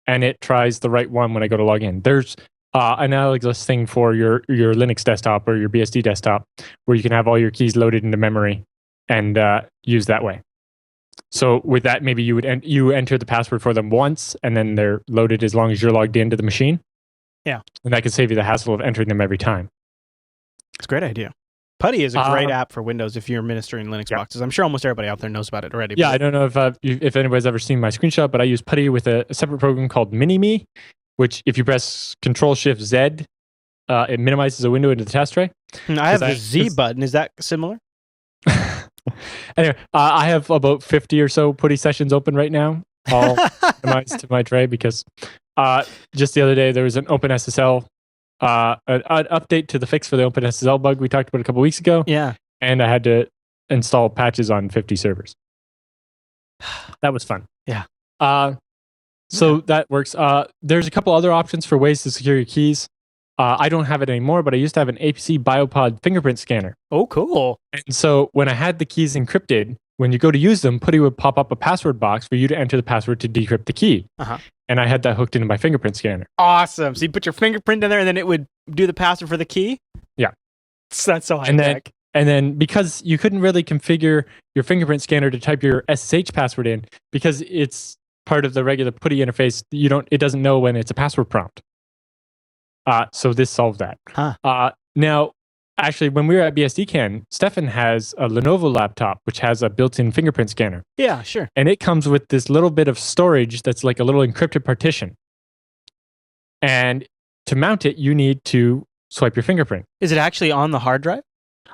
And it tries the right one when I go to log in. There's an analogous thing for your Linux desktop or your BSD desktop where you can have all your keys loaded into memory and use that way. So with that, maybe you enter the password for them once and then they're loaded as long as you're logged into the machine. Yeah. And that can save you the hassle of entering them every time. It's a great idea. Putty is a great app for Windows if you're administering Linux boxes. I'm sure almost everybody out there knows about it already. Yeah, I don't know if anybody's ever seen my screenshot, but I use Putty with a separate program called Mini-Me, which if you press Control-Shift-Z, it minimizes a window into the task tray. I have the Z button. Is that similar? Anyway, I have about 50 or so Putty sessions open right now, all minimized to my tray because just the other day there was an OpenSSL an update to the fix for the OpenSSL bug we talked about a couple weeks ago. Yeah. And I had to install patches on 50 servers. That was fun. Yeah. So that works. There's a couple other options for ways to secure your keys. I don't have it anymore, but I used to have an APC Biopod fingerprint scanner. Oh, cool. And so when I had the keys encrypted, when you go to use them, Putty would pop up a password box for you to enter the password to decrypt the key. Uh-huh. And I had that hooked into my fingerprint scanner. Awesome. So you put your fingerprint in there and then it would do the password for the key? Yeah. That's so high-tech. And then because you couldn't really configure your fingerprint scanner to type your SSH password in because it's part of the regular Putty interface, it doesn't know when it's a password prompt. So this solved that. Huh. Now, actually, when we were at BSDCan, Stefan has a Lenovo laptop, which has a built-in fingerprint scanner. Yeah, sure. And it comes with this little bit of storage that's like a little encrypted partition. And to mount it, you need to swipe your fingerprint. Is it actually on the hard drive?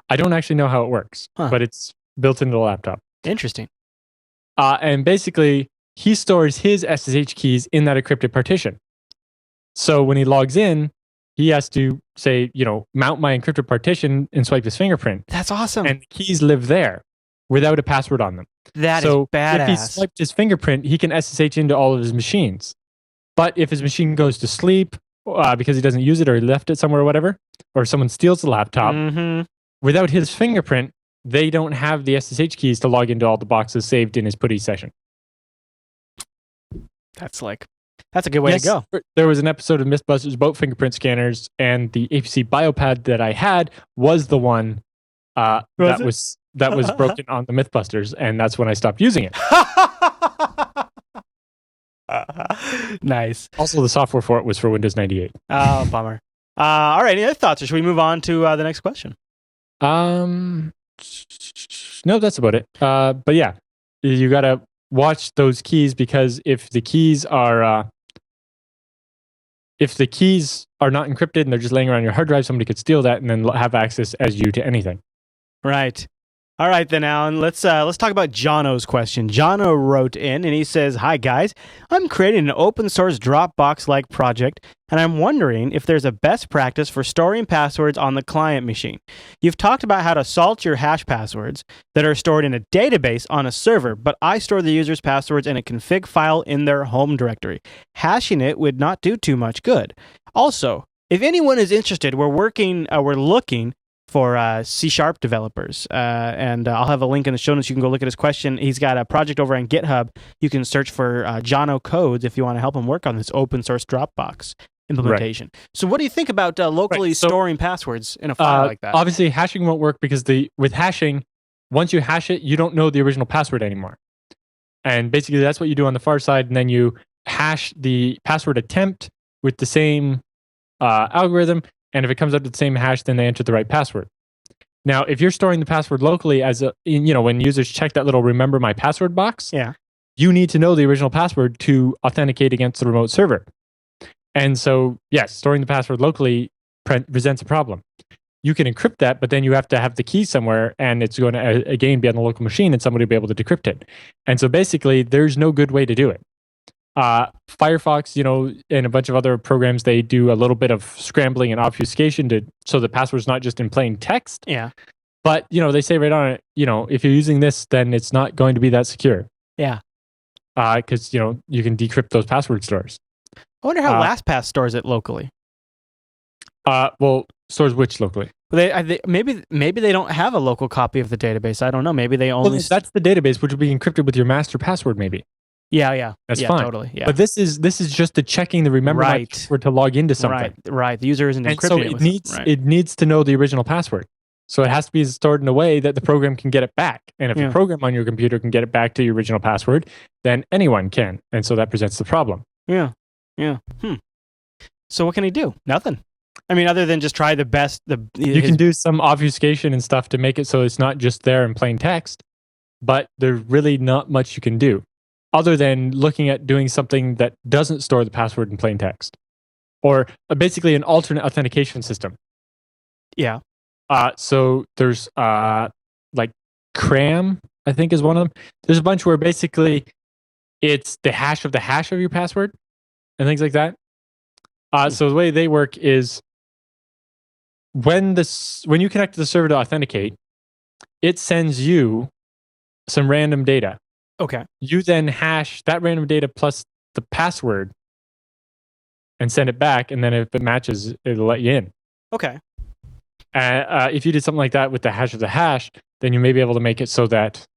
I don't actually know how it works, but it's built into the laptop. Interesting. And basically, he stores his SSH keys in that encrypted partition. So when he logs in, he has to say, mount my encrypted partition and swipe his fingerprint. That's awesome. And the keys live there without a password on them. That is badass. If he swiped his fingerprint, he can SSH into all of his machines. But if his machine goes to sleep because he doesn't use it or he left it somewhere or whatever, or someone steals the laptop, without his fingerprint, they don't have the SSH keys to log into all the boxes saved in his Putty session. That's a good way to go. There was an episode of Mythbusters about fingerprint scanners, and the APC BioPad that I had was the one that was broken on the Mythbusters, and that's when I stopped using it. Nice. Also, the software for it was for Windows 98. Oh, bummer. All right, any other thoughts, or should we move on to the next question? No, that's about it. But yeah, you gotta watch those keys, because if the keys are not encrypted and they're just laying around your hard drive, somebody could steal that and then have access as you to anything. Right. All right, then, Alan, let's talk about Jono's question. Jono wrote in, and he says, "Hi, guys. I'm creating an open-source Dropbox-like project, and I'm wondering if there's a best practice for storing passwords on the client machine. You've talked about how to salt your hash passwords that are stored in a database on a server, but I store the user's passwords in a config file in their home directory. Hashing it would not do too much good. Also, if anyone is interested, we're looking for C# developers. And I'll have a link in the show notes. You can go look at his question. He's got a project over on GitHub. You can search for Jono Codes if you want to help him work on this open source Dropbox implementation. Right. So what do you think about locally storing passwords in a file like that? Obviously, hashing won't work because with hashing, once you hash it, you don't know the original password anymore. And basically, that's what you do on the far side. And then you hash the password attempt with the same algorithm. And if it comes up to the same hash, then they enter the right password. Now, if you're storing the password locally when users check that little remember my password box, you need to know the original password to authenticate against the remote server. And so, yes, storing the password locally presents a problem. You can encrypt that, but then you have to have the key somewhere, and it's going to, again, be on the local machine, and somebody will be able to decrypt it. And so basically, there's no good way to do it. Firefox, and a bunch of other programs, they do a little bit of scrambling and obfuscation so the password's not just in plain text. Yeah. But, they say right on it, if you're using this, then it's not going to be that secure. Yeah. Because, you can decrypt those password stores. I wonder how LastPass stores it locally. Well, stores which locally? Maybe they don't have a local copy of the database. I don't know. Maybe they only... Well, that's the database, which will be encrypted with your master password, maybe. Yeah. That's fine. Totally. Yeah. But this is just the checking the remember my password to log into something. Right. The user isn't encrypting so it needs to know the original password. So it has to be stored in a way that the program can get it back. And if the program on your computer can get it back to your original password, then anyone can. And so that presents the problem. Yeah. So what can he do? Nothing. I mean, other than just try the best. You can do some obfuscation and stuff to make it so it's not just there in plain text, but there's really not much you can do other than looking at doing something that doesn't store the password in plain text, or basically an alternate authentication system. Yeah. So there's like Cram, I think, is one of them. There's a bunch where basically it's the hash of your password and things like that. So the way they work is when you connect to the server to authenticate, it sends you some random data. Okay. You then hash that random data plus the password and send it back, and then if it matches, it'll let you in. Okay. If you did something like that with the hash of the hash, then you may be able to make it so that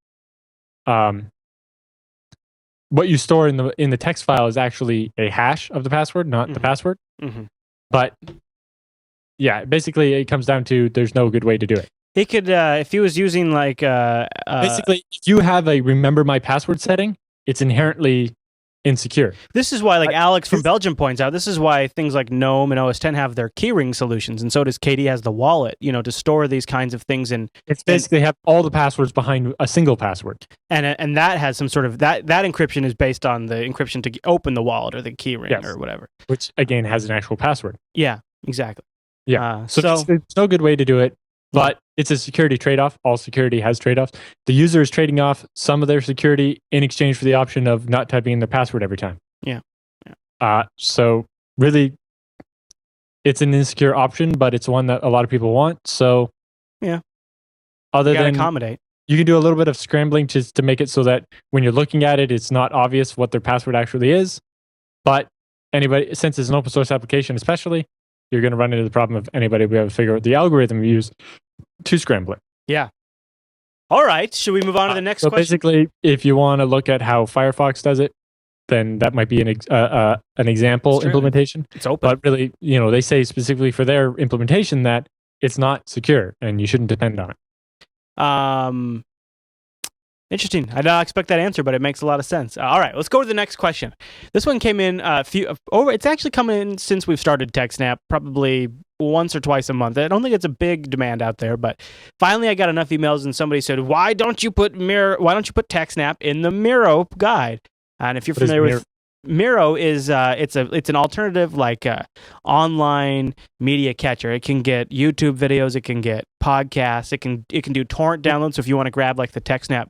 what you store in the text file is actually a hash of the password, not the password. Mm-hmm. But yeah, basically it comes down to there's no good way to do it. He could, if he was using like... basically, if you have a remember my password setting, it's inherently insecure. This is why, like Alex from Belgium points out, this is why things like GNOME and OS X have their keyring solutions, and so does KDE has the wallet, to store these kinds of things. And it's basically have all the passwords behind a single password. And that has some sort of, that encryption is based on the encryption to open the wallet or the keyring or whatever. Which, again, has an actual password. Yeah, exactly. Yeah. So there's no good way to do it. But it's a security trade-off. All security has trade-offs. The user is trading off some of their security in exchange for the option of not typing in their password every time. Yeah. So really, it's an insecure option, but it's one that a lot of people want. So yeah, other you gotta than accommodate. you can do a little bit of scrambling just to make it so that when you're looking at it, it's not obvious what their password actually is. But anybody, since it's an open source application, especially, you're going to run into the problem of anybody will be able to figure out the algorithm you use to scramble it. Yeah. All right. Should we move on to the next so question? Basically, if you want to look at how Firefox does it, then that might be an example implementation. It's open. But really, they say specifically for their implementation that it's not secure and you shouldn't depend on it. Interesting. I did not expect that answer, but it makes a lot of sense. All right, let's go to the next question. This one came in it's actually come in since we've started TechSNAP, probably once or twice a month. I don't think it's a big demand out there, but finally I got enough emails and somebody said, why don't you put TechSNAP in the Miro guide? And if you're familiar with Miro, it's an alternative online media catcher. It can get YouTube videos, it can get podcasts, it can do torrent downloads. So if you want to grab the TechSNAP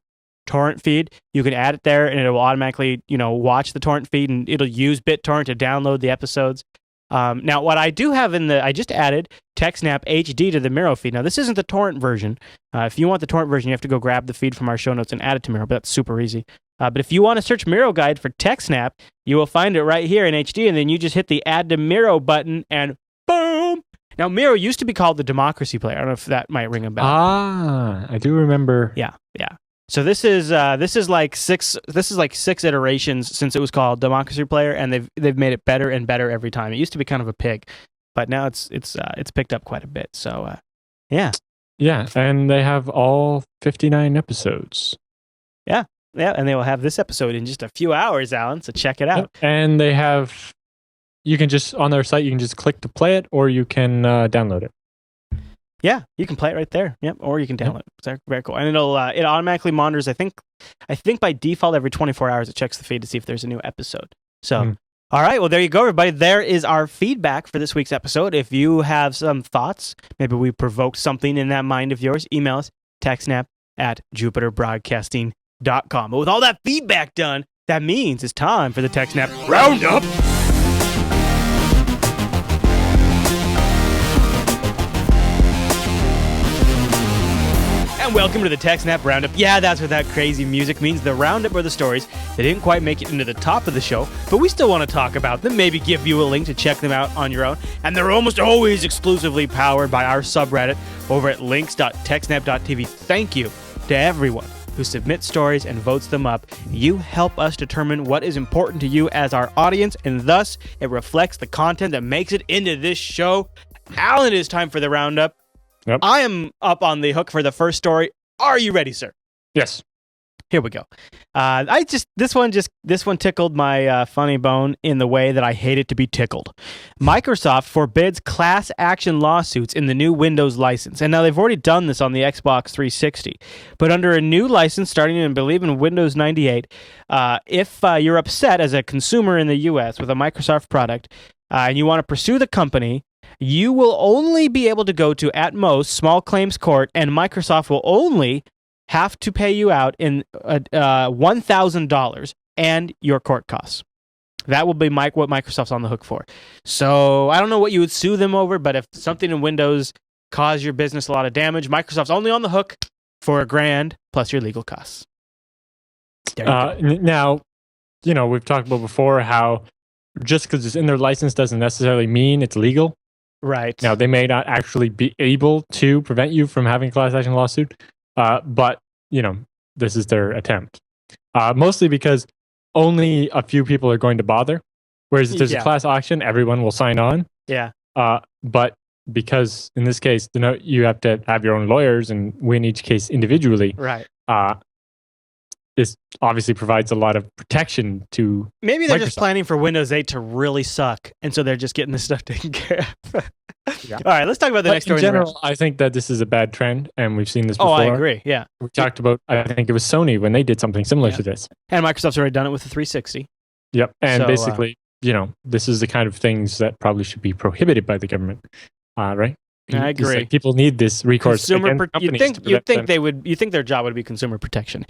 torrent feed, you can add it there and it will automatically watch the torrent feed, and it'll use BitTorrent to download the episodes. Now what I do have I just added TechSNAP HD to the Miro feed. Now this isn't the torrent version. If you want the torrent version, you have to go grab the feed from our show notes and add it to Miro, but that's super easy. But if you want to search Miro guide for TechSNAP, you will find it right here in HD, and then you just hit the add to Miro button and boom. Now Miro used to be called the Democracy Player. I don't know if that might ring a bell. I do remember. Yeah. So this is like six iterations since it was called Democracy Player, and they've made it better and better every time. It used to be kind of a pig, but now it's picked up quite a bit. So yeah, and they have all 59 episodes. Yeah, and they will have this episode in just a few hours, Alan. So check it out. And they have, you can just on their site, you can just click to play it, or you can download it. Yeah, you can play it right there. Yep, or you can download it. It's very cool, and it automatically monitors. I think by default every 24 hours it checks the feed to see if there's a new episode. So, all right, well there you go, everybody. There is our feedback for this week's episode. If you have some thoughts, maybe we provoked something in that mind of yours, email us techsnap@jupiterbroadcasting.com. But with all that feedback done, that means it's time for the TechSNAP Roundup. And welcome to the TechSNAP Roundup. Yeah, that's what that crazy music means. The roundup are the stories that didn't quite make it into the top of the show, but we still want to talk about them, maybe give you a link to check them out on your own. And they're almost always exclusively powered by our subreddit over at links.techsnap.tv. Thank you to everyone who submits stories and votes them up. You help us determine what is important to you as our audience, and thus it reflects the content that makes it into this show. Alan, it is time for the roundup. Yep. I am up on the hook for the first story. Are you ready, sir? Yes. Here we go. This one tickled my funny bone in the way that I hate it to be tickled. Microsoft forbids class action lawsuits in the new Windows license. And now they've already done this on the Xbox 360. But under a new license starting in, I believe, in Windows 98, if you're upset as a consumer in the US with a Microsoft product and you want to pursue the company, you will only be able to go to, at most, small claims court, and Microsoft will only have to pay you out in $1,000 and your court costs. That will be what Microsoft's on the hook for. So I don't know what you would sue them over, but if something in Windows caused your business a lot of damage, Microsoft's only on the hook for $1,000 plus your legal costs. Now, we've talked about before how just because it's in their license doesn't necessarily mean it's legal. Right. Now, they may not actually be able to prevent you from having a class action lawsuit, but, this is their attempt. Mostly because only a few people are going to bother, whereas if there's a class action, everyone will sign on. Yeah. But because, in this case, you have to have your own lawyers and win each case individually. Right. This obviously provides a lot of protection to Maybe they're Microsoft. just planning for Windows 8 to really suck, and so they're just getting this stuff taken care of. Yeah. All right, let's talk about the next story. In general, I think that this is a bad trend, and we've seen this before. Oh, I agree, yeah. We talked about, I think it was Sony when they did something similar to this. And Microsoft's already done it with the 360. Yep, and So, basically, this is the kind of things that probably should be prohibited by the government, right? I It's agree. like people need this recourse against companies to prevent them. You think their job would be consumer protection.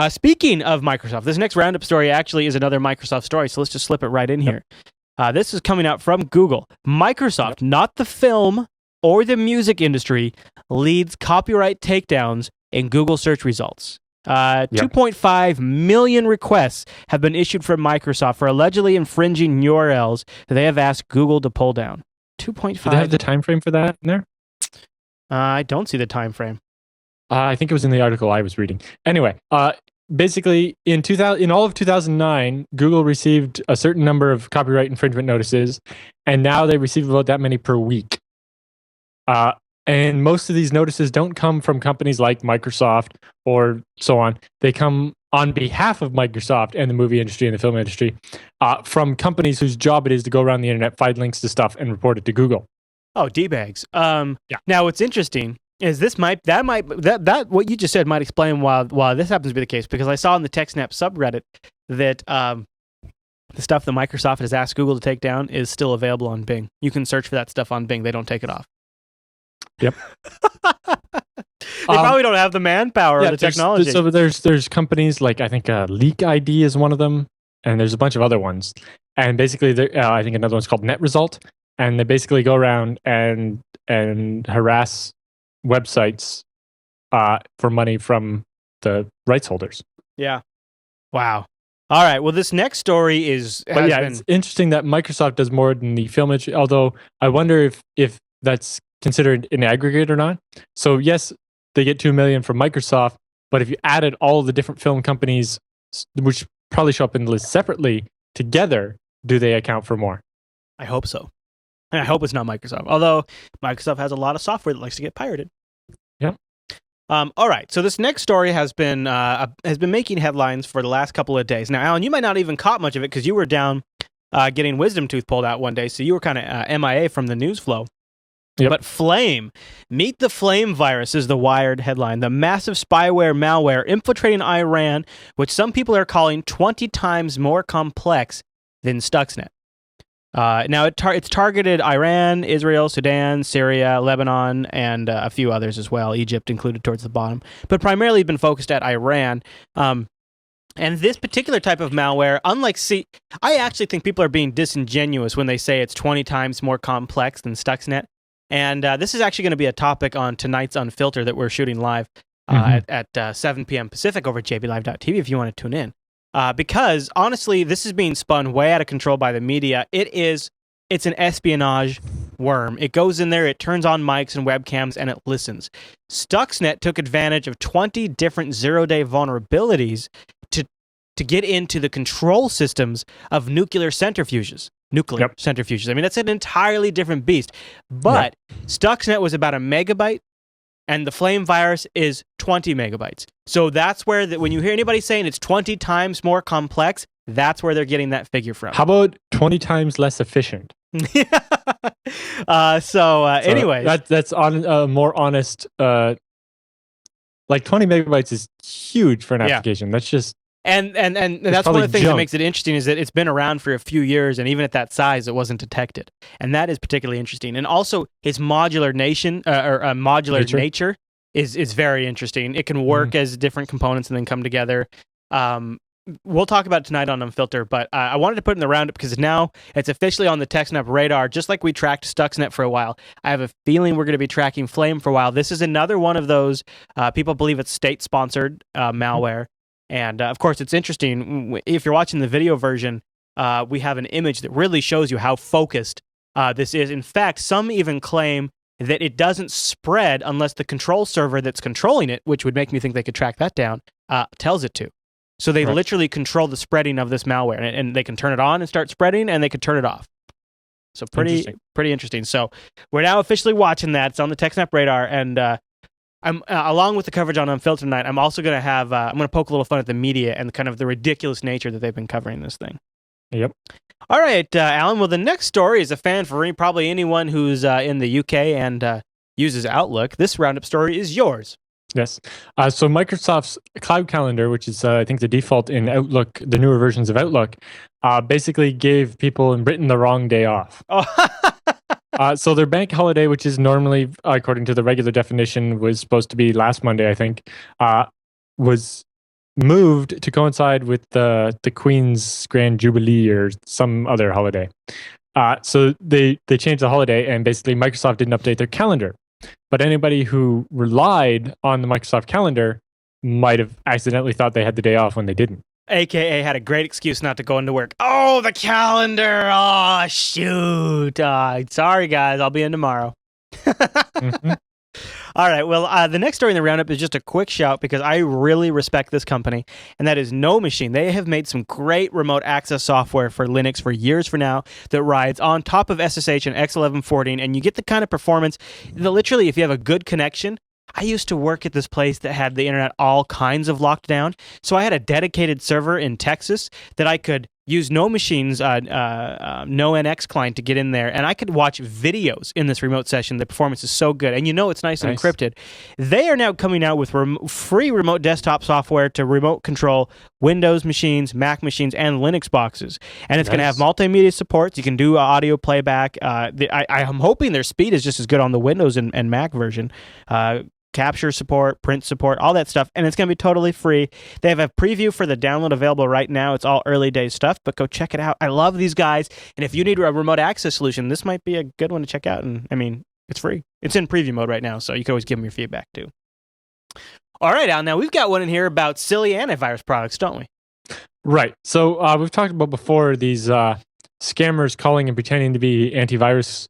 Speaking of Microsoft, this next roundup story actually is another Microsoft story, so let's just slip it right in here. This is coming out from Google. Microsoft, not the film or the music industry, leads copyright takedowns in Google search results. 2.5 million requests have been issued from Microsoft for allegedly infringing URLs that they have asked Google to pull down. 2.5. Do they have the time frame for that in there? I don't see the time frame. I think it was in the article I was reading. Anyway, basically in all of 2009, Google received a certain number of copyright infringement notices, and now they receive about that many per week. And most of these notices don't come from companies like Microsoft or so on. They come on behalf of Microsoft and the movie industry and the film industry from companies whose job it is to go around the internet, find links to stuff, and report it to Google. Oh, D-bags. Now, what's interesting is what you just said might explain why this happens to be the case, because I saw in the TechSNAP subreddit that the stuff that Microsoft has asked Google to take down is still available on Bing. You can search for that stuff on Bing. They don't take it off. Yep. They probably don't have the manpower or the technology. So there's companies like, I think Leak ID is one of them, and there's a bunch of other ones. And basically, I think another one's called Net Result, and they basically go around and harass websites for money from the rights holders. Yeah. Wow. All right. Well, this next story it's interesting that Microsoft does more than the film industry, although I wonder if that's considered in aggregate or not. So yes, they get 2 million from Microsoft, but if you added all the different film companies, which probably show up in the list separately, together, do they account for more? I hope so. And I hope it's not Microsoft. Although Microsoft has a lot of software that likes to get pirated. Yeah. All right. So this next story has been making headlines for the last couple of days. Now, Alan, you might not even caught much of it because you were down getting wisdom tooth pulled out one day, so you were kind of MIA from the news flow. Yep. But Flame, meet the Flame virus is the Wired headline. The massive spyware malware infiltrating Iran, which some people are calling 20 times more complex than Stuxnet. Now, it's targeted Iran, Israel, Sudan, Syria, Lebanon, and a few others as well, Egypt included towards the bottom, but primarily been focused at Iran. And this particular type of malware, I actually think people are being disingenuous when they say it's 20 times more complex than Stuxnet. And this is actually going to be a topic on tonight's Unfiltered that we're shooting live at 7 p.m. Pacific over at jblive.tv if you want to tune in. Because, honestly, this is being spun way out of control by the media. It's an espionage worm. It goes in there, it turns on mics and webcams, and it listens. Stuxnet took advantage of 20 different zero-day vulnerabilities to get into the control systems of nuclear centrifuges. Centrifuges. I mean, that's an entirely different beast. But Stuxnet was about 1 megabyte, and the Flame virus is 20 megabytes. So that's where, when you hear anybody saying it's 20 times more complex, that's where they're getting that figure from. How about 20 times less efficient? Anyway. That's on more honest. Like 20 megabytes is huge for an application. That's just... And that's one of the things that makes it interesting is that it's been around for a few years, and even at that size, it wasn't detected. And that is particularly interesting. And also, its modular nature is very interesting. It can work as different components and then come together. We'll talk about it tonight on Unfiltered, but I wanted to put it in the roundup because now it's officially on the TechSNAP radar, just like we tracked Stuxnet for a while. I have a feeling we're going to be tracking Flame for a while. This is another one of those, people believe it's state-sponsored malware. And, of course, it's interesting. If you're watching the video version, we have an image that really shows you how focused this is. In fact, some even claim that it doesn't spread unless the control server that's controlling it, which would make me think they could track that down, tells it to. So they literally control the spreading of this malware, and they can turn it on and start spreading, and they can turn it off. So pretty interesting. So we're now officially watching that. It's on the TechSNAP radar, and I'm along with the coverage on Unfiltered tonight. I'm also going to have I'm going to poke a little fun at the media and kind of the ridiculous nature that they've been covering this thing. Yep. All right, Alan. Well, the next story is a fan for probably anyone who's in the UK and uses Outlook. This roundup story is yours. Yes. So Microsoft's Cloud Calendar, which is I think the default in Outlook, the newer versions of Outlook, basically gave people in Britain the wrong day off. So their bank holiday, which is normally, according to the regular definition, was supposed to be last Monday, I think, was moved to coincide with the Queen's Grand Jubilee or some other holiday. So they changed the holiday, and basically Microsoft didn't update their calendar. But anybody who relied on the Microsoft calendar might have accidentally thought they had the day off when they didn't. AKA had a great excuse not to go into work. Oh, the calendar. Oh, shoot. Sorry, guys. I'll be in tomorrow. Mm-hmm. All right. Well, the next story in the roundup is just a quick shout because I really respect this company, and that is No Machine. They have made some great remote access software for Linux for years for now that rides on top of SSH and X1114, and you get the kind of performance that literally, if you have a good connection. I used to work at this place that had the internet all kinds of locked down, so I had a dedicated server in Texas that I could use No Machine's NoNX client to get in there, and I could watch videos in this remote session. The performance is so good, and it's nice and encrypted. They are now coming out with free remote desktop software to remote control Windows machines, Mac machines, and Linux boxes, and it's going to have multimedia support. You can do audio playback. I'm hoping their speed is just as good on the Windows and Mac version. Capture support, print support, all that stuff, and it's going to be totally free. They have a preview for the download available right now. It's all early days stuff, but go check it out. I love these guys, and if you need a remote access solution, this might be a good one to check out, and I mean, it's free. It's in preview mode right now, so you can always give them your feedback, too. All right, Al, now we've got one in here about silly antivirus products, don't we? Right. So we've talked about before these scammers calling and pretending to be antivirus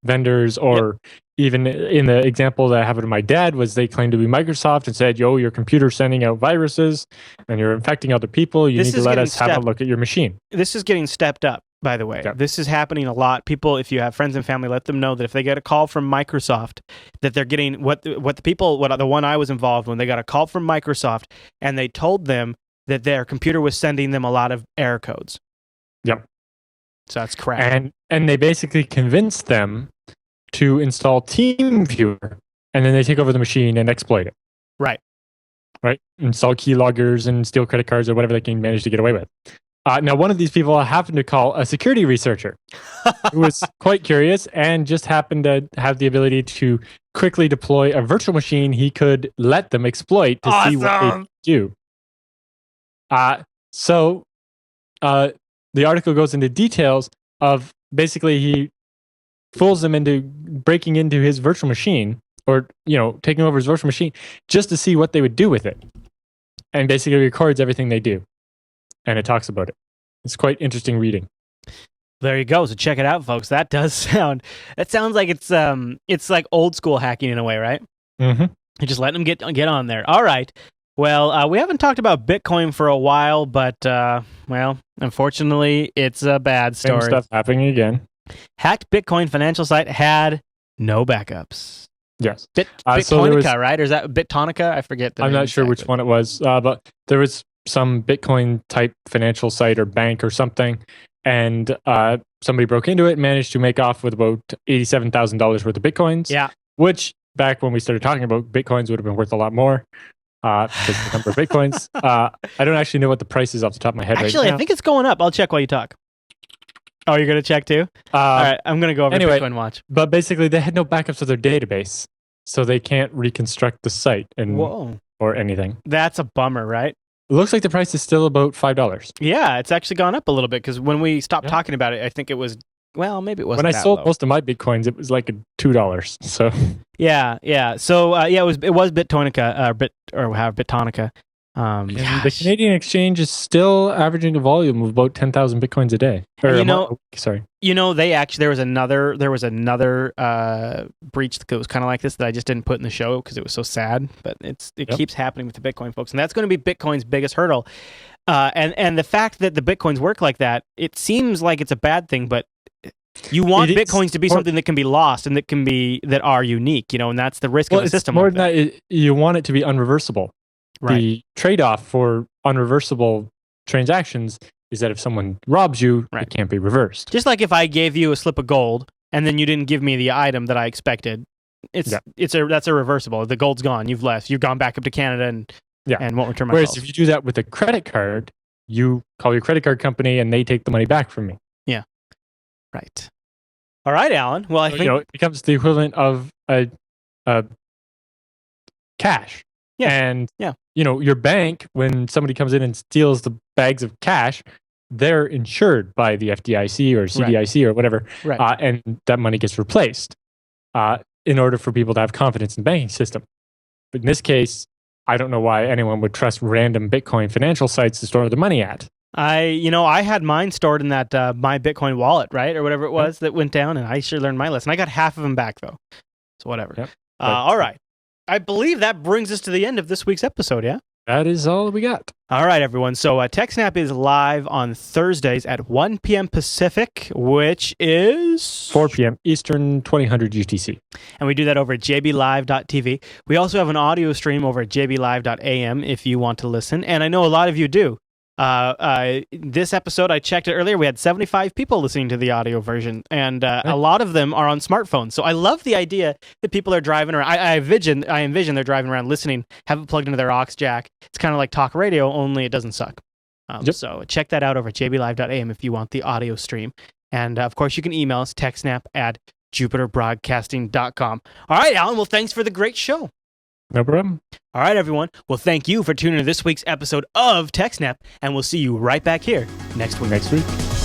vendors, or even in the example that happened to my dad was they claimed to be Microsoft and said, yo, your computer's sending out viruses and you're infecting other people. You need to let us have a look at your machine. This is getting stepped up, by the way. Yep. This is happening a lot. People, if you have friends and family, let them know that if they get a call from Microsoft, that they're getting the one I was involved when they got a call from Microsoft and they told them that their computer was sending them a lot of error codes. Yep. So that's crap. And they basically convinced them to install TeamViewer, and then they take over the machine and exploit it. Right. Install keyloggers and steal credit cards or whatever they can manage to get away with. Now, one of these people happened to call a security researcher who was quite curious and just happened to have the ability to quickly deploy a virtual machine he could let them exploit to see what they do. So the article goes into details of basically he fools them into breaking into his virtual machine, or taking over his virtual machine just to see what they would do with it, and basically records everything they do, and it talks about it. It's quite interesting reading. There you go. So check it out, folks. That sounds like it's like old school hacking in a way, right? Mm-hmm. You just let them get on there. All right. Well, we haven't talked about Bitcoin for a while, but unfortunately, it's a bad story. Same stuff happening again. Hacked Bitcoin financial site had no backups. Yes. Bitcoinica, right? Or is that Bittonica? I forget. I'm not sure which one it was, but there was some Bitcoin type financial site or bank or something, and somebody broke into it and managed to make off with about $87,000 worth of Bitcoins. Yeah. Which, back when we started talking about Bitcoins, would have been worth a lot more. Because the number of Bitcoins. I don't actually know what the price is off the top of my head right now. I think it's going up. I'll check while you talk. Oh, you're going to check too? All right, I'm going to go over to Bitcoin Watch. But basically, they had no backups of their database, so they can't reconstruct the site or anything. That's a bummer, right? It looks like the price is still about $5. Yeah, it's actually gone up a little bit, because when we stopped talking about it, I think it was, maybe it wasn't when I sold most of my Bitcoins, it was like $2. So yeah. So it was Bittonica, Bittonica. The Canadian exchange is still averaging a volume of about 10,000 Bitcoins a day. There was another breach that was kind of like this that I just didn't put in the show because it was so sad. But it keeps happening with the Bitcoin folks, and that's going to be Bitcoin's biggest hurdle. And the fact that the Bitcoins work like that, it seems like it's a bad thing, but you want Bitcoins to be something that can be lost and that are unique, and that's the risk of a system. More than that, you want it to be unreversible. Right. The trade-off for unreversible transactions is that if someone robs you, it can't be reversed. Just like if I gave you a slip of gold and then you didn't give me the item that I expected, that's irreversible. The gold's gone. You've left. You've gone back up to Canada and won't return my calls. Whereas if you do that with a credit card, you call your credit card company and they take the money back from me. Yeah. Right. All right, Alan. Well, I think it becomes the equivalent of a cash. Yeah. And Yeah. Your bank, when somebody comes in and steals the bags of cash, they're insured by the FDIC or CDIC or whatever, Right. and that money gets replaced in order for people to have confidence in the banking system. But in this case, I don't know why anyone would trust random Bitcoin financial sites to store the money at. I had mine stored in that my Bitcoin wallet, right, or whatever it was that went down, and I sure learned my lesson. I got half of them back though, so whatever. Yep. All right, I believe that brings us to the end of this week's episode. Yeah. That is all we got. All right, everyone. So TechSNAP is live on Thursdays at 1 p.m. Pacific, which is 4 p.m. Eastern, 2000 UTC. And we do that over at jblive.tv. We also have an audio stream over at jblive.am if you want to listen, and I know a lot of you do. This episode, I checked it earlier, we had 75 people listening to the audio version, and a lot of them are on smartphones. So I love the idea that people are driving around. I envision they're driving around listening, have it plugged into their aux jack. It's kind of like talk radio, only it doesn't suck. So check that out over at jblive.am if you want the audio stream. And of course, you can email us, techsnap@jupiterbroadcasting.com. All right, Alan, well, thanks for the great show. No problem. All right, everyone. Well, thank you for tuning in to this week's episode of TechSNAP, and we'll see you right back here next week.